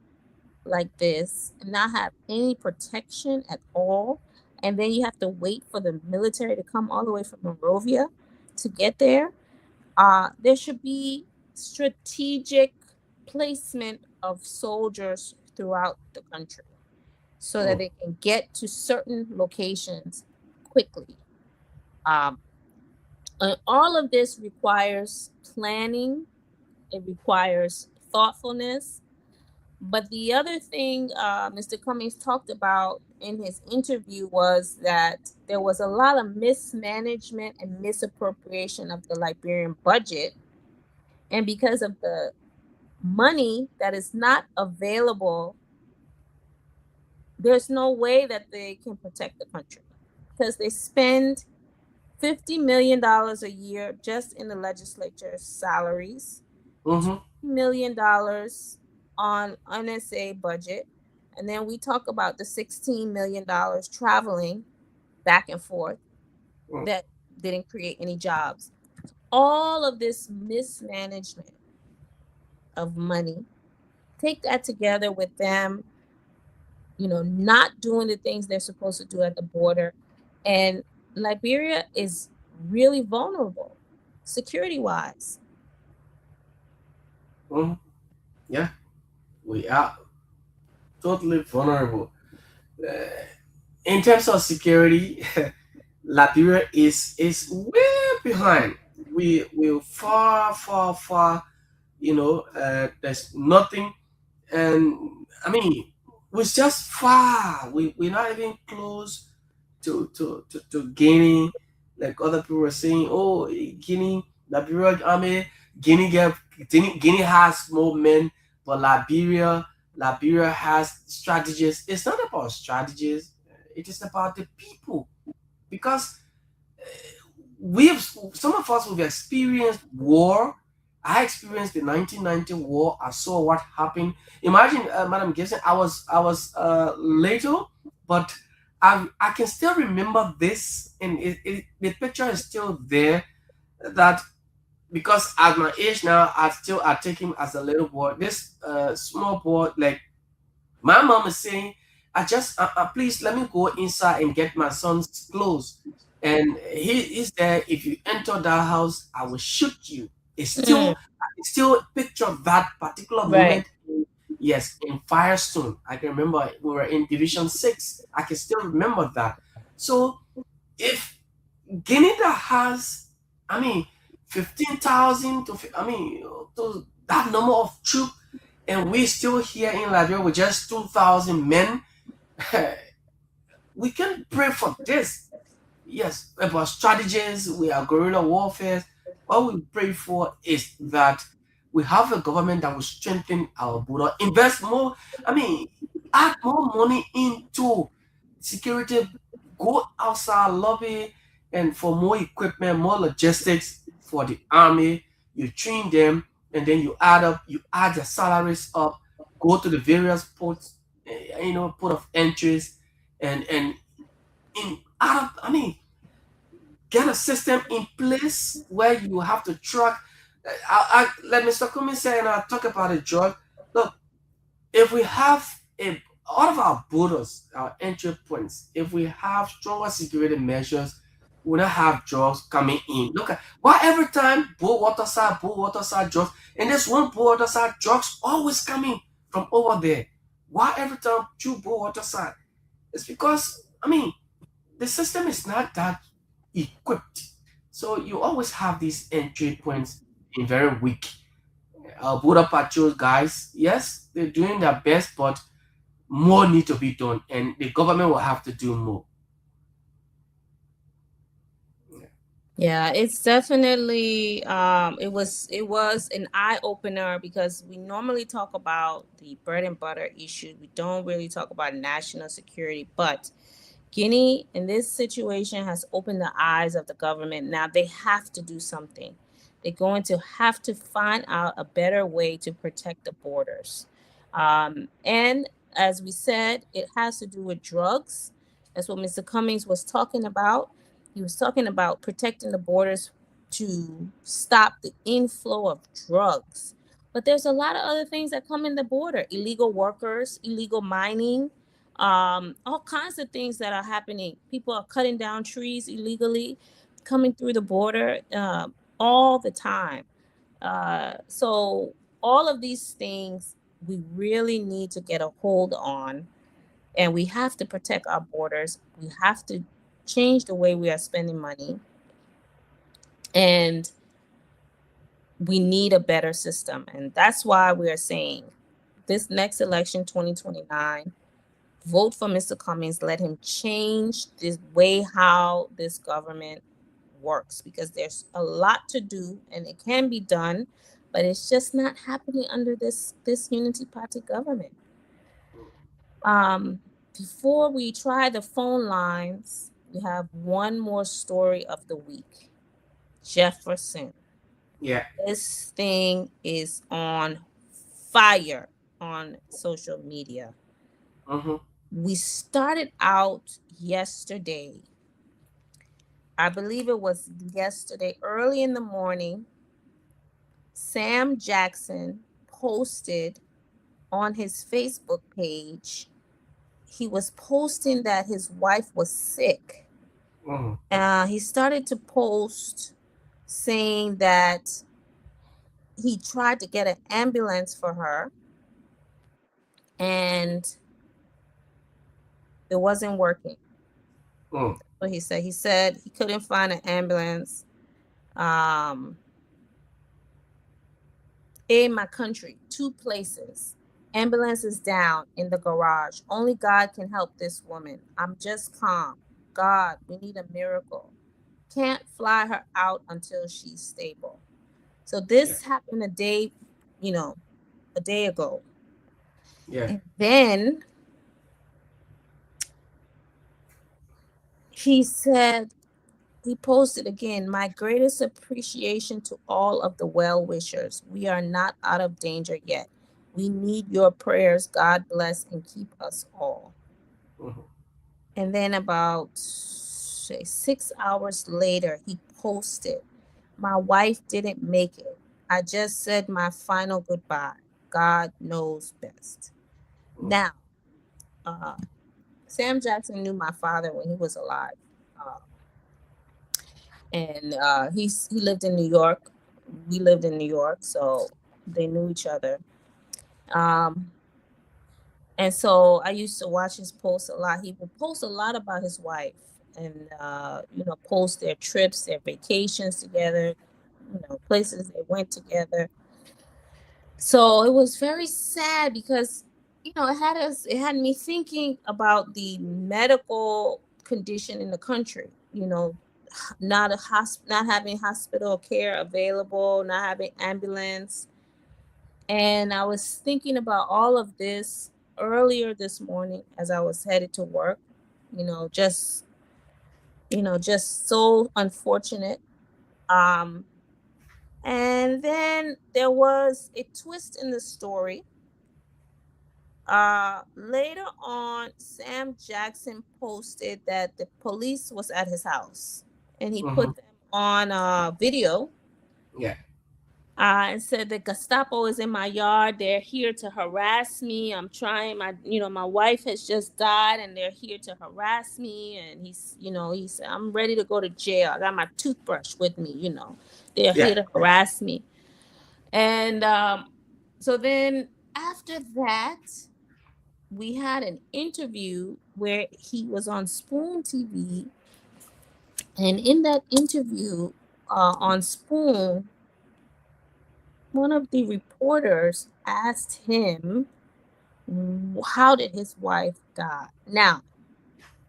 like this and not have any protection at all, and then you have to wait for the military to come all the way from Monrovia to get there, there should be strategic placement of soldiers throughout the country so that Mm. they can get to certain locations quickly. Um, and all of this requires planning, it requires thoughtfulness. But the other thing Mr. Cummings talked about in his interview was that there was a lot of mismanagement and misappropriation of the Liberian budget. And because of the money that is not available, there's no way that they can protect the country because they spend $50 million a year just in the legislature's salaries, Mm-hmm. $2 million on NSA budget, and then we talk about the $16 million traveling back and forth Mm. that didn't create any jobs. All of this mismanagement of money, take that together with them, not doing the things they're supposed to do at the border, and Liberia is really vulnerable security wise. Mm. Yeah, we are totally vulnerable. In terms of security, Liberia is way behind. We're far, far, far. There's nothing, and I mean, we're just far. We're not even close to Guinea. Like other people were saying, oh, Guinea, Liberia army, Guinea has more men, but Liberia has strategies. It's not about strategies. It is about the people because we've some of us we've experienced war. I experienced the 1990 war. I saw what happened. Imagine, Madam Gibson, I was little, but I can still remember this, and the picture is still there. That because at my age now, I take him as a little boy. This small boy, like my mom is saying, please let me go inside and get my son's clothes. And he's there. If you enter that house, I will shoot you. Mm, I can still picture that particular right. moment. Yes, in Firestone. I can remember we were in Division 6. I can still remember that. So if Guinea that has, I mean, 15,000 to that number of troops, and we still here in Liberia with just 2,000 men, we can pray for this. Yes, about strategies, we are guerrilla warfare. What we pray for is that we have a government that will strengthen our border, invest more, I mean, add more money into security, go outside lobby and for more equipment, more logistics for the army. You train them and then you add their salaries up, go to the various ports, port of entries, and in out of, I mean, get a system in place where you have to track. Let Mr. Kumi say, and I'll talk about it, George. Look, if we have all of our borders, our entry points, if we have stronger security measures, we not have drugs coming in. Look at why every time bull waterside drugs, and there's one bull waterside drugs always coming from over there. Why every time two bull waterside? It's because, I mean, the system is not that equipped. So you always have these entry points in very weak. Border patrol guys, yes, they're doing their best, but more need to be done, and the government will have to do more. Yeah, it's definitely it was an eye opener because we normally talk about the bread and butter issue. We don't really talk about national security, but Guinea in this situation has opened the eyes of the government. Now they have to do something. They're going to have to find out a better way to protect the borders. And as we said, it has to do with drugs. That's what Mr. Cummings was talking about. He was talking about protecting the borders to stop the inflow of drugs. But there's a lot of other things that come in the border: illegal workers, illegal mining, all kinds of things that are happening. People are cutting down trees illegally, coming through the border all the time. So all of these things we really need to get a hold on, and we have to protect our borders. We have to change the way we are spending money, and we need a better system. And that's why we are saying this next election, 2029, vote for Mr. Cummings. Let him change the way how this government works, because there's a lot to do and it can be done, but it's just not happening under this unity party government. Before we try the phone lines, we have one more story of the week. Jefferson. Yeah. This thing is on fire on social media. Mm-hmm. We started out yesterday. I believe it was yesterday, early in the morning. Sam Jackson posted on his Facebook page. He was posting that his wife was sick. Mm-hmm. He started to post saying that he tried to get an ambulance for her and it wasn't working. Mm. So he said he couldn't find an ambulance um, in my country, 2 places. Ambulance is down in the garage. Only God can help this woman. I'm just calm. God, we need a miracle. Can't fly her out until she's stable. So Yeah. this happened you know, a day ago. Yeah. And then he said, he posted again, my greatest appreciation to all of the well wishers. We are not out of danger yet. We need your prayers. God bless and keep us all. Mm-hmm. And then about say 6 hours later, he posted, my wife didn't make it. I just said my final goodbye. God knows best. Mm. Now, uh, Sam Jackson knew my father when he was alive. Uh, and he lived in New York. We lived in New York, so they knew each other. Um, and so I used to watch his posts a lot. He would post a lot about his wife, and post their trips, their vacations together, places they went together. So it was very sad because it had me thinking about the medical condition in the country. Not having hospital care available, not having ambulance. And I was thinking about all of this earlier this morning as I was headed to work. Just just so unfortunate. Um and then there was a twist in the story. Later on, Sam Jackson posted that the police was at his house, and he Mm-hmm. put them on video, Yeah. and said the Gestapo is in my yard. They're here to harass me. I'm trying my wife has just died, and they're here to harass me. And he said, I'm ready to go to jail. I got my toothbrush with me. They're Yeah. here to harass me. And so then after that, we had an interview where he was on Spoon TV, and in that interview on Spoon, one of the reporters asked him, how did his wife die? Now,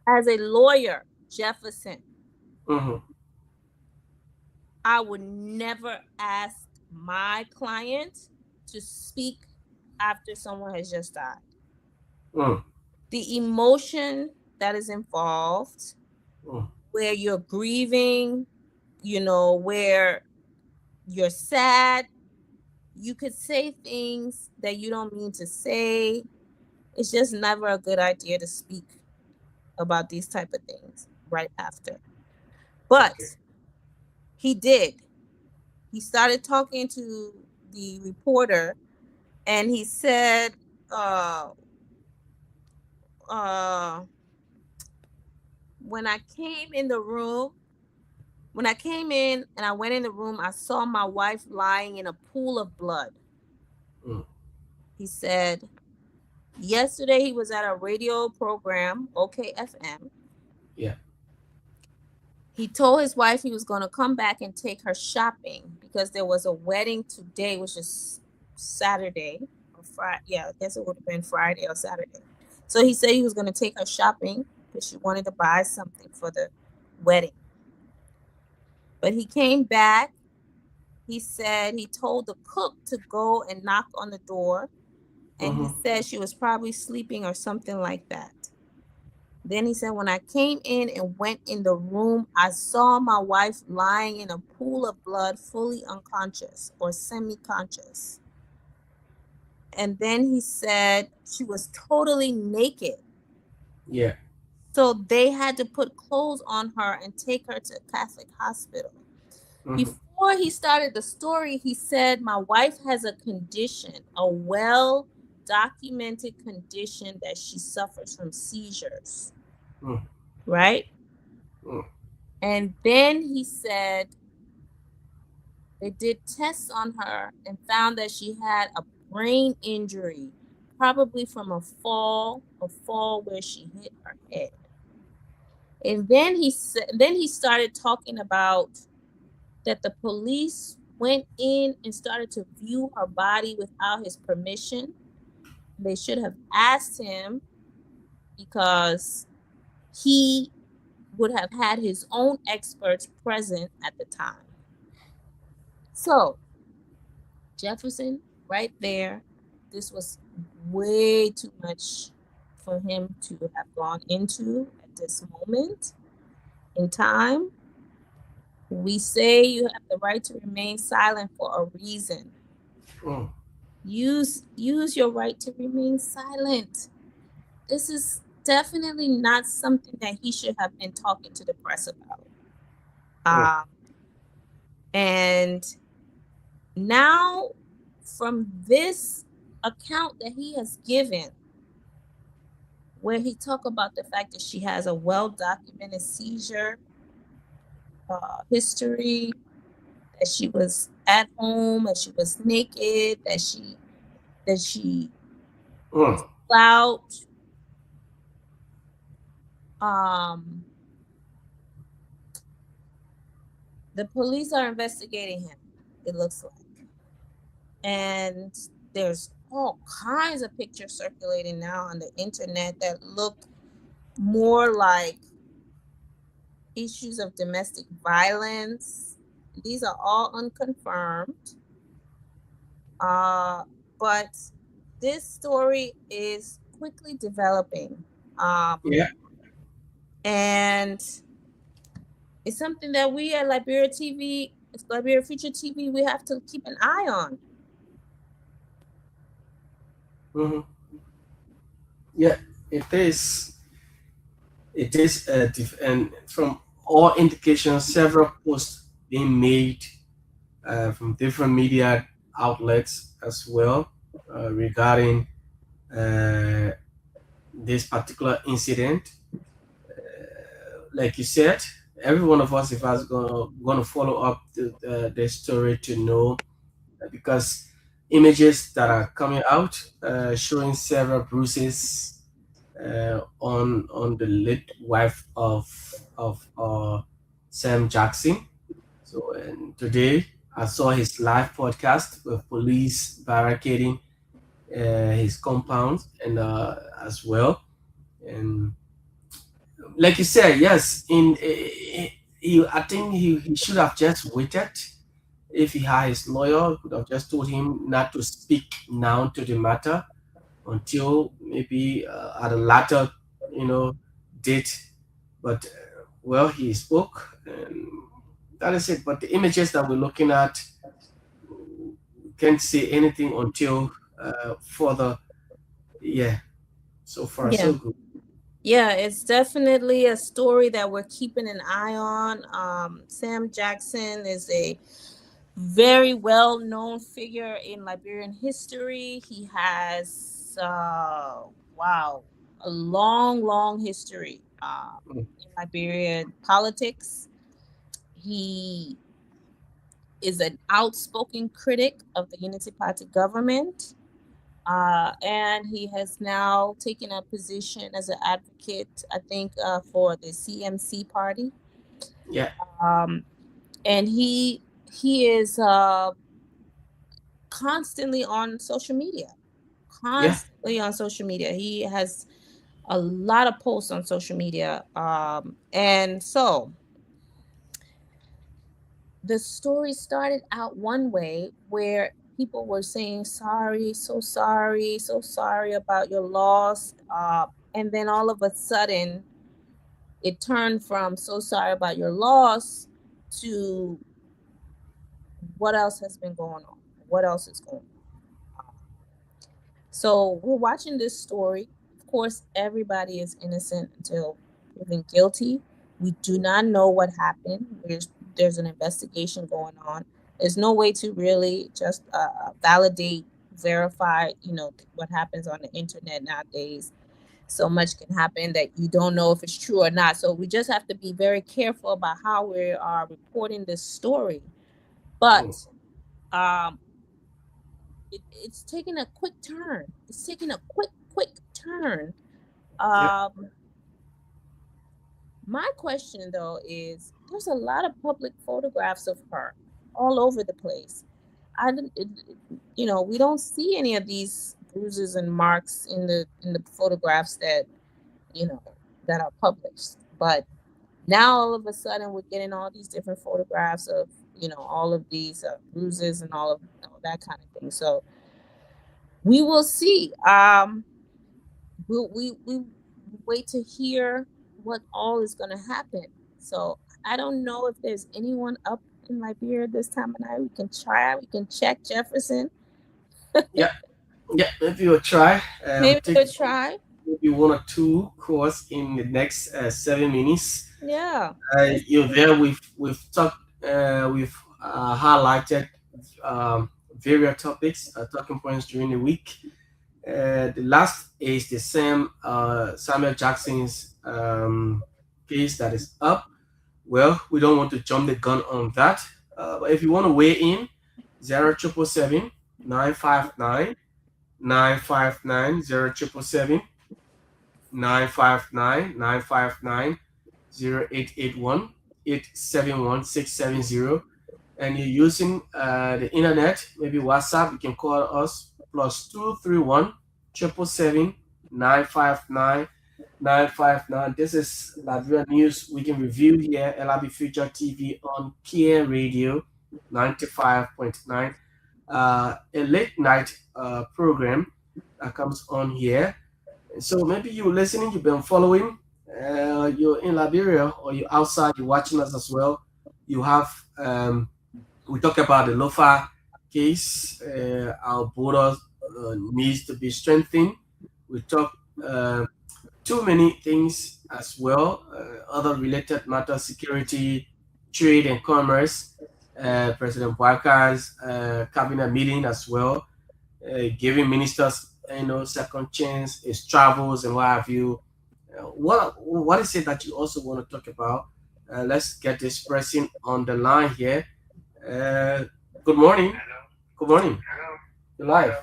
as a lawyer, Jefferson, I would never ask my client to speak after someone has just died. The emotion that is involved, where you're grieving, where you're sad, you could say things that you don't mean to say. It's just never a good idea to speak about these type of things right after. But he did. He started talking to the reporter, and he said, when I came in and I went in the room, I saw my wife lying in a pool of blood. He said, yesterday he was at a radio program, OKFM. Yeah. He told his wife he was going to come back and take her shopping because there was a wedding today, which is Saturday or Friday. Yeah, I guess it would have been Friday or Saturday. So he said he was going to take her shopping because she wanted to buy something for the wedding. But he came back. He said he told the cook to go and knock on the door. And he said she was probably sleeping or something like that. Then he said, when I came in and went in the room, I saw my wife lying in a pool of blood, fully unconscious or semi-conscious. And then he said she was totally naked. Yeah. So they had to put clothes on her and take her to a Catholic hospital. Before he started the story, he said, my wife has a condition, a well-documented condition that she suffers from seizures. Right? And then he said they did tests on her and found that she had a brain injury, probably from a fall where she hit her head. And then he started talking about that the police went in and started to view her body without his permission. They should have asked him because he would have had his own experts present at the time. So, Jefferson, right there, this was way too much for him to have gone into at this moment in time. We say you have the right to remain silent for a reason. Use your right to remain silent. This is definitely not something that he should have been talking to the press about. And now, from this account that he has given, where he talked about the fact that she has a well-documented seizure history, that she was at home, that she was naked, that she was out. The police are investigating him, it looks like. And there's all kinds of pictures circulating now on the internet that look more like issues of domestic violence. These are all unconfirmed. But this story is quickly developing. And it's something that we at Liberia Future TV, we have to keep an eye on. Yeah, it is. It is, and from all indications, several posts being made from different media outlets as well regarding this particular incident. Like you said, every one of us, if I was going to follow up the story to know, because images that are coming out showing several bruises on the late wife of Sam Jackson. So, and today I saw his live podcast with police barricading his compound and as well. And like you said, yes, I think he should have just waited. If he had his lawyer, could have just told him not to speak now to the matter until maybe at a later, you know, date. But well, he spoke, and that is it. But the images that we're looking at can't say anything until further. Yeah, so far Yeah. so good. Yeah, it's definitely a story that we're keeping an eye on. Sam Jackson is a very well known figure in Liberian history. He has, wow, a long, long history Mm. in Liberian politics. He is an outspoken critic of the Unity Party government. And he has now taken a position as an advocate, I think, for the CMC party. Yeah, Um, and he is constantly on social media, yeah, constantly on social media. He has a lot of posts on social media. And so the story started out one way where people were saying sorry, so sorry about your loss. And then all of a sudden, it turned from so sorry about your loss to what else has been going on? What else is going on? So we're watching this story. Of course, everybody is innocent until proven guilty. We do not know what happened. There's an investigation going on. There's no way to really just validate, verify, what happens on the internet nowadays. So much can happen that you don't know if it's true or not. So we just have to be very careful about how we are reporting this story. mm, But um, it's taking a quick turn. It's taking a quick turn. yeah, Um, my question though is, there's a lot of public photographs of her all over the place. I didn't, we don't see any of these bruises and marks in the photographs you know that are published. But now all of a sudden we're getting all these different photographs of all of these bruises and all of that kind of thing. So we will see. We wait to hear what all is going to happen. So I don't know if there's anyone up in Liberia this time of night. We can try. We can check Jefferson. yeah, yeah. Maybe we'll try. We'll Maybe take we'll try. maybe one or two calls in the next 7 minutes. Yeah. You're there. We've talked. We've highlighted various topics, talking points during the week. The last is the same Samuel Jackson's case that is up. Well, we don't want to jump the gun on that. But if you want to weigh in, 0777 959 959 0777 959 959 0881 871 670, and you're using the internet, maybe WhatsApp, you can call us plus 231 777 959 959. This is Liberia News Weekend Review here, LRB Future TV on Kia Radio 95.9. A late night program that comes on here. So maybe you're listening, you've been following, you're in Liberia or you're outside, you're watching us as well. You have, we talk about the Lofa case, our borders needs to be strengthened. We talk too many things as well, other related matters, security, trade and commerce, President Boakar's cabinet meeting as well, giving ministers second chance, his travels and what have you. What is it that you also want to talk about? Let's get this person on the line here. Uh, Good morning. Good morning. You're live.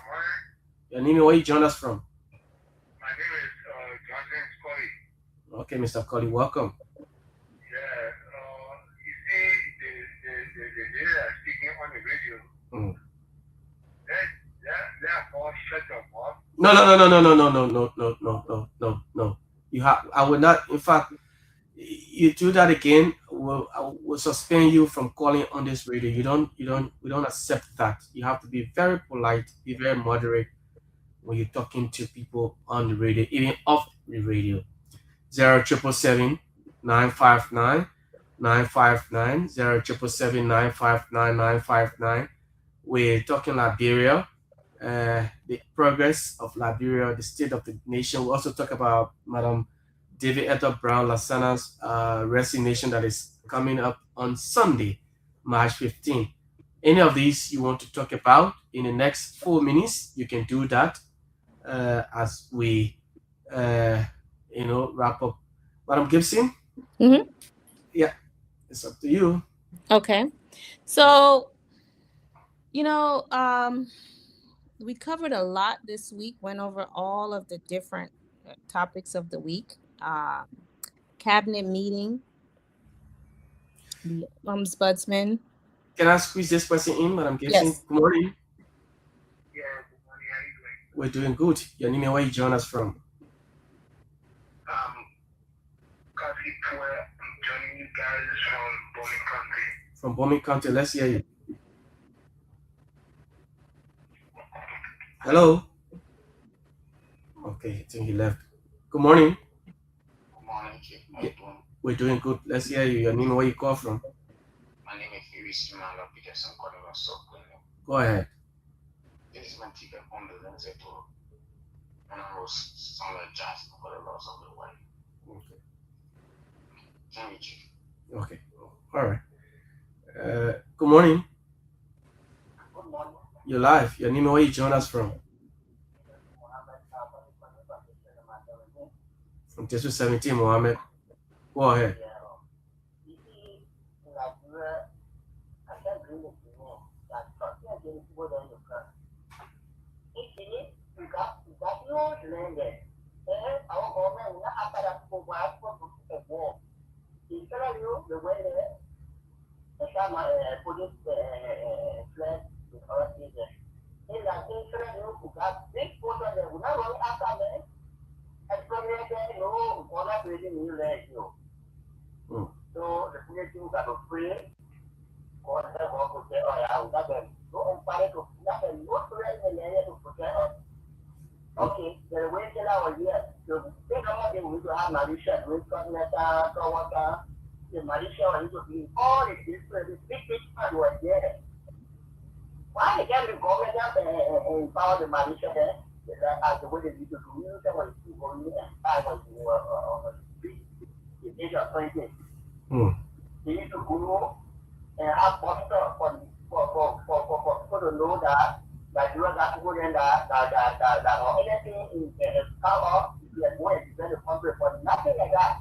Your name, where you join us from? My name is Johnson Okay, Mr. Colley, welcome. Yeah, you see, the lady that's speaking on the radio, Mm. that all shut up, huh? No, no, no, no, no, no, no, no, no, no, no, no, no. You have. I will not. In fact, you do that again, I will suspend you from calling on this radio. We don't accept that. You have to be very polite, be very moderate when you're talking to people on the radio, even off the radio. 0777959 0777959 We're talking Liberia, the progress of Liberia, the state of the nation. We also talk about Madam David Etta Brown Lasana's resignation that is coming up on Sunday, March 15th. Any of these you want to talk about in the next 4 minutes, you can do that as we, uh, wrap up. Madam Gibson, Mhm. yeah, it's up to you. Okay. So, we covered a lot this week, went over all of the different topics of the week. Cabinet meeting, the ombudsman. Can I squeeze this person in, Madam Gibson? Yes. Good morning. Yeah, good morning, how you doing? We're doing good. Your name and where you join us from? Coffee Poor, I'm joining you guys from Bowling Country. From Bombing County. Let's hear you. Hello. Okay, I think he left. Good morning. Good morning, Chief. How you doing? We're doing good. Let's hear you. Your name and where you call from? My name is Iris Imalo Peterson, calling us so quickly. Go ahead. This is my ticket on the Lenze tour. And I was somewhere just for the loss of the wife. Okay. Thank you, Chief. Okay. All right. Good morning. Good morning. You're live. Your name and where you join us from? From District 17, Mohammed. Go ahead. So the community got to free. Okay, the way that I was here, so think about it, we to have Malaysia, we got Neta, Kawaka, the Malaysia was to be all the different, the big part was there. Why they can't be government and empower the Malaysia there? As the way they used to do, you know, when you go in and I was the age of 20. They need to go and have foster for people to know that you got to go in that or anything in the power, you are going to defend the country for nothing like that.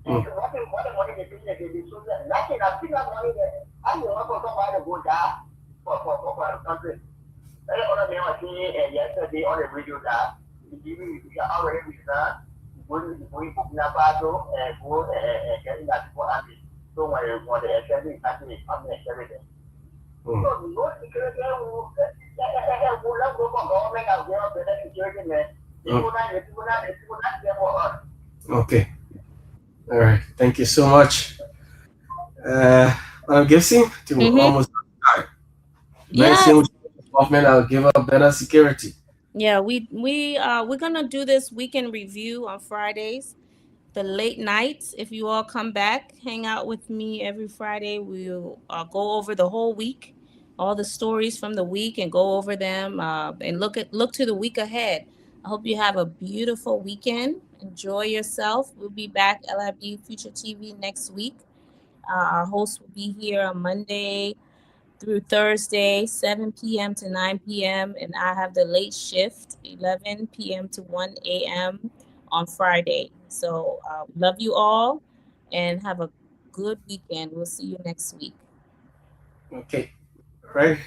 And what the money they think that they do, nothing, I think that money there. I will not go somewhere to go there for the country. That's what I was saying yesterday on the radio that we are already with that. Going to Burkina Faso and go and getting that people happy. So when the assembly country is coming and everything. So no security will not go for government and get better security, man. People not there for us. Okay. All right. Thank you so much. I'm guessing to almost time. Yes. Government, I'll give up better security. Yeah, we're gonna do this weekend review on Fridays, the late nights. If you all come back, hang out with me every Friday. We'll go over the whole week, all the stories from the week, and go over them and look to the week ahead. I hope you have a beautiful weekend. Enjoy yourself. We'll be back LIB Future TV next week. Our host will be here on Monday through Thursday, 7 p.m. to 9 p.m. And I have the late shift, 11 p.m. to 1 a.m. on Friday. So love you all and have a good weekend. We'll see you next week. Okay. All right.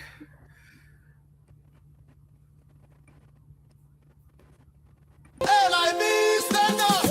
LIB, stand up.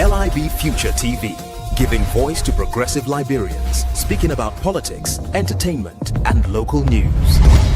LIB Future TV, giving voice to progressive Liberians, speaking about politics, entertainment, and local news.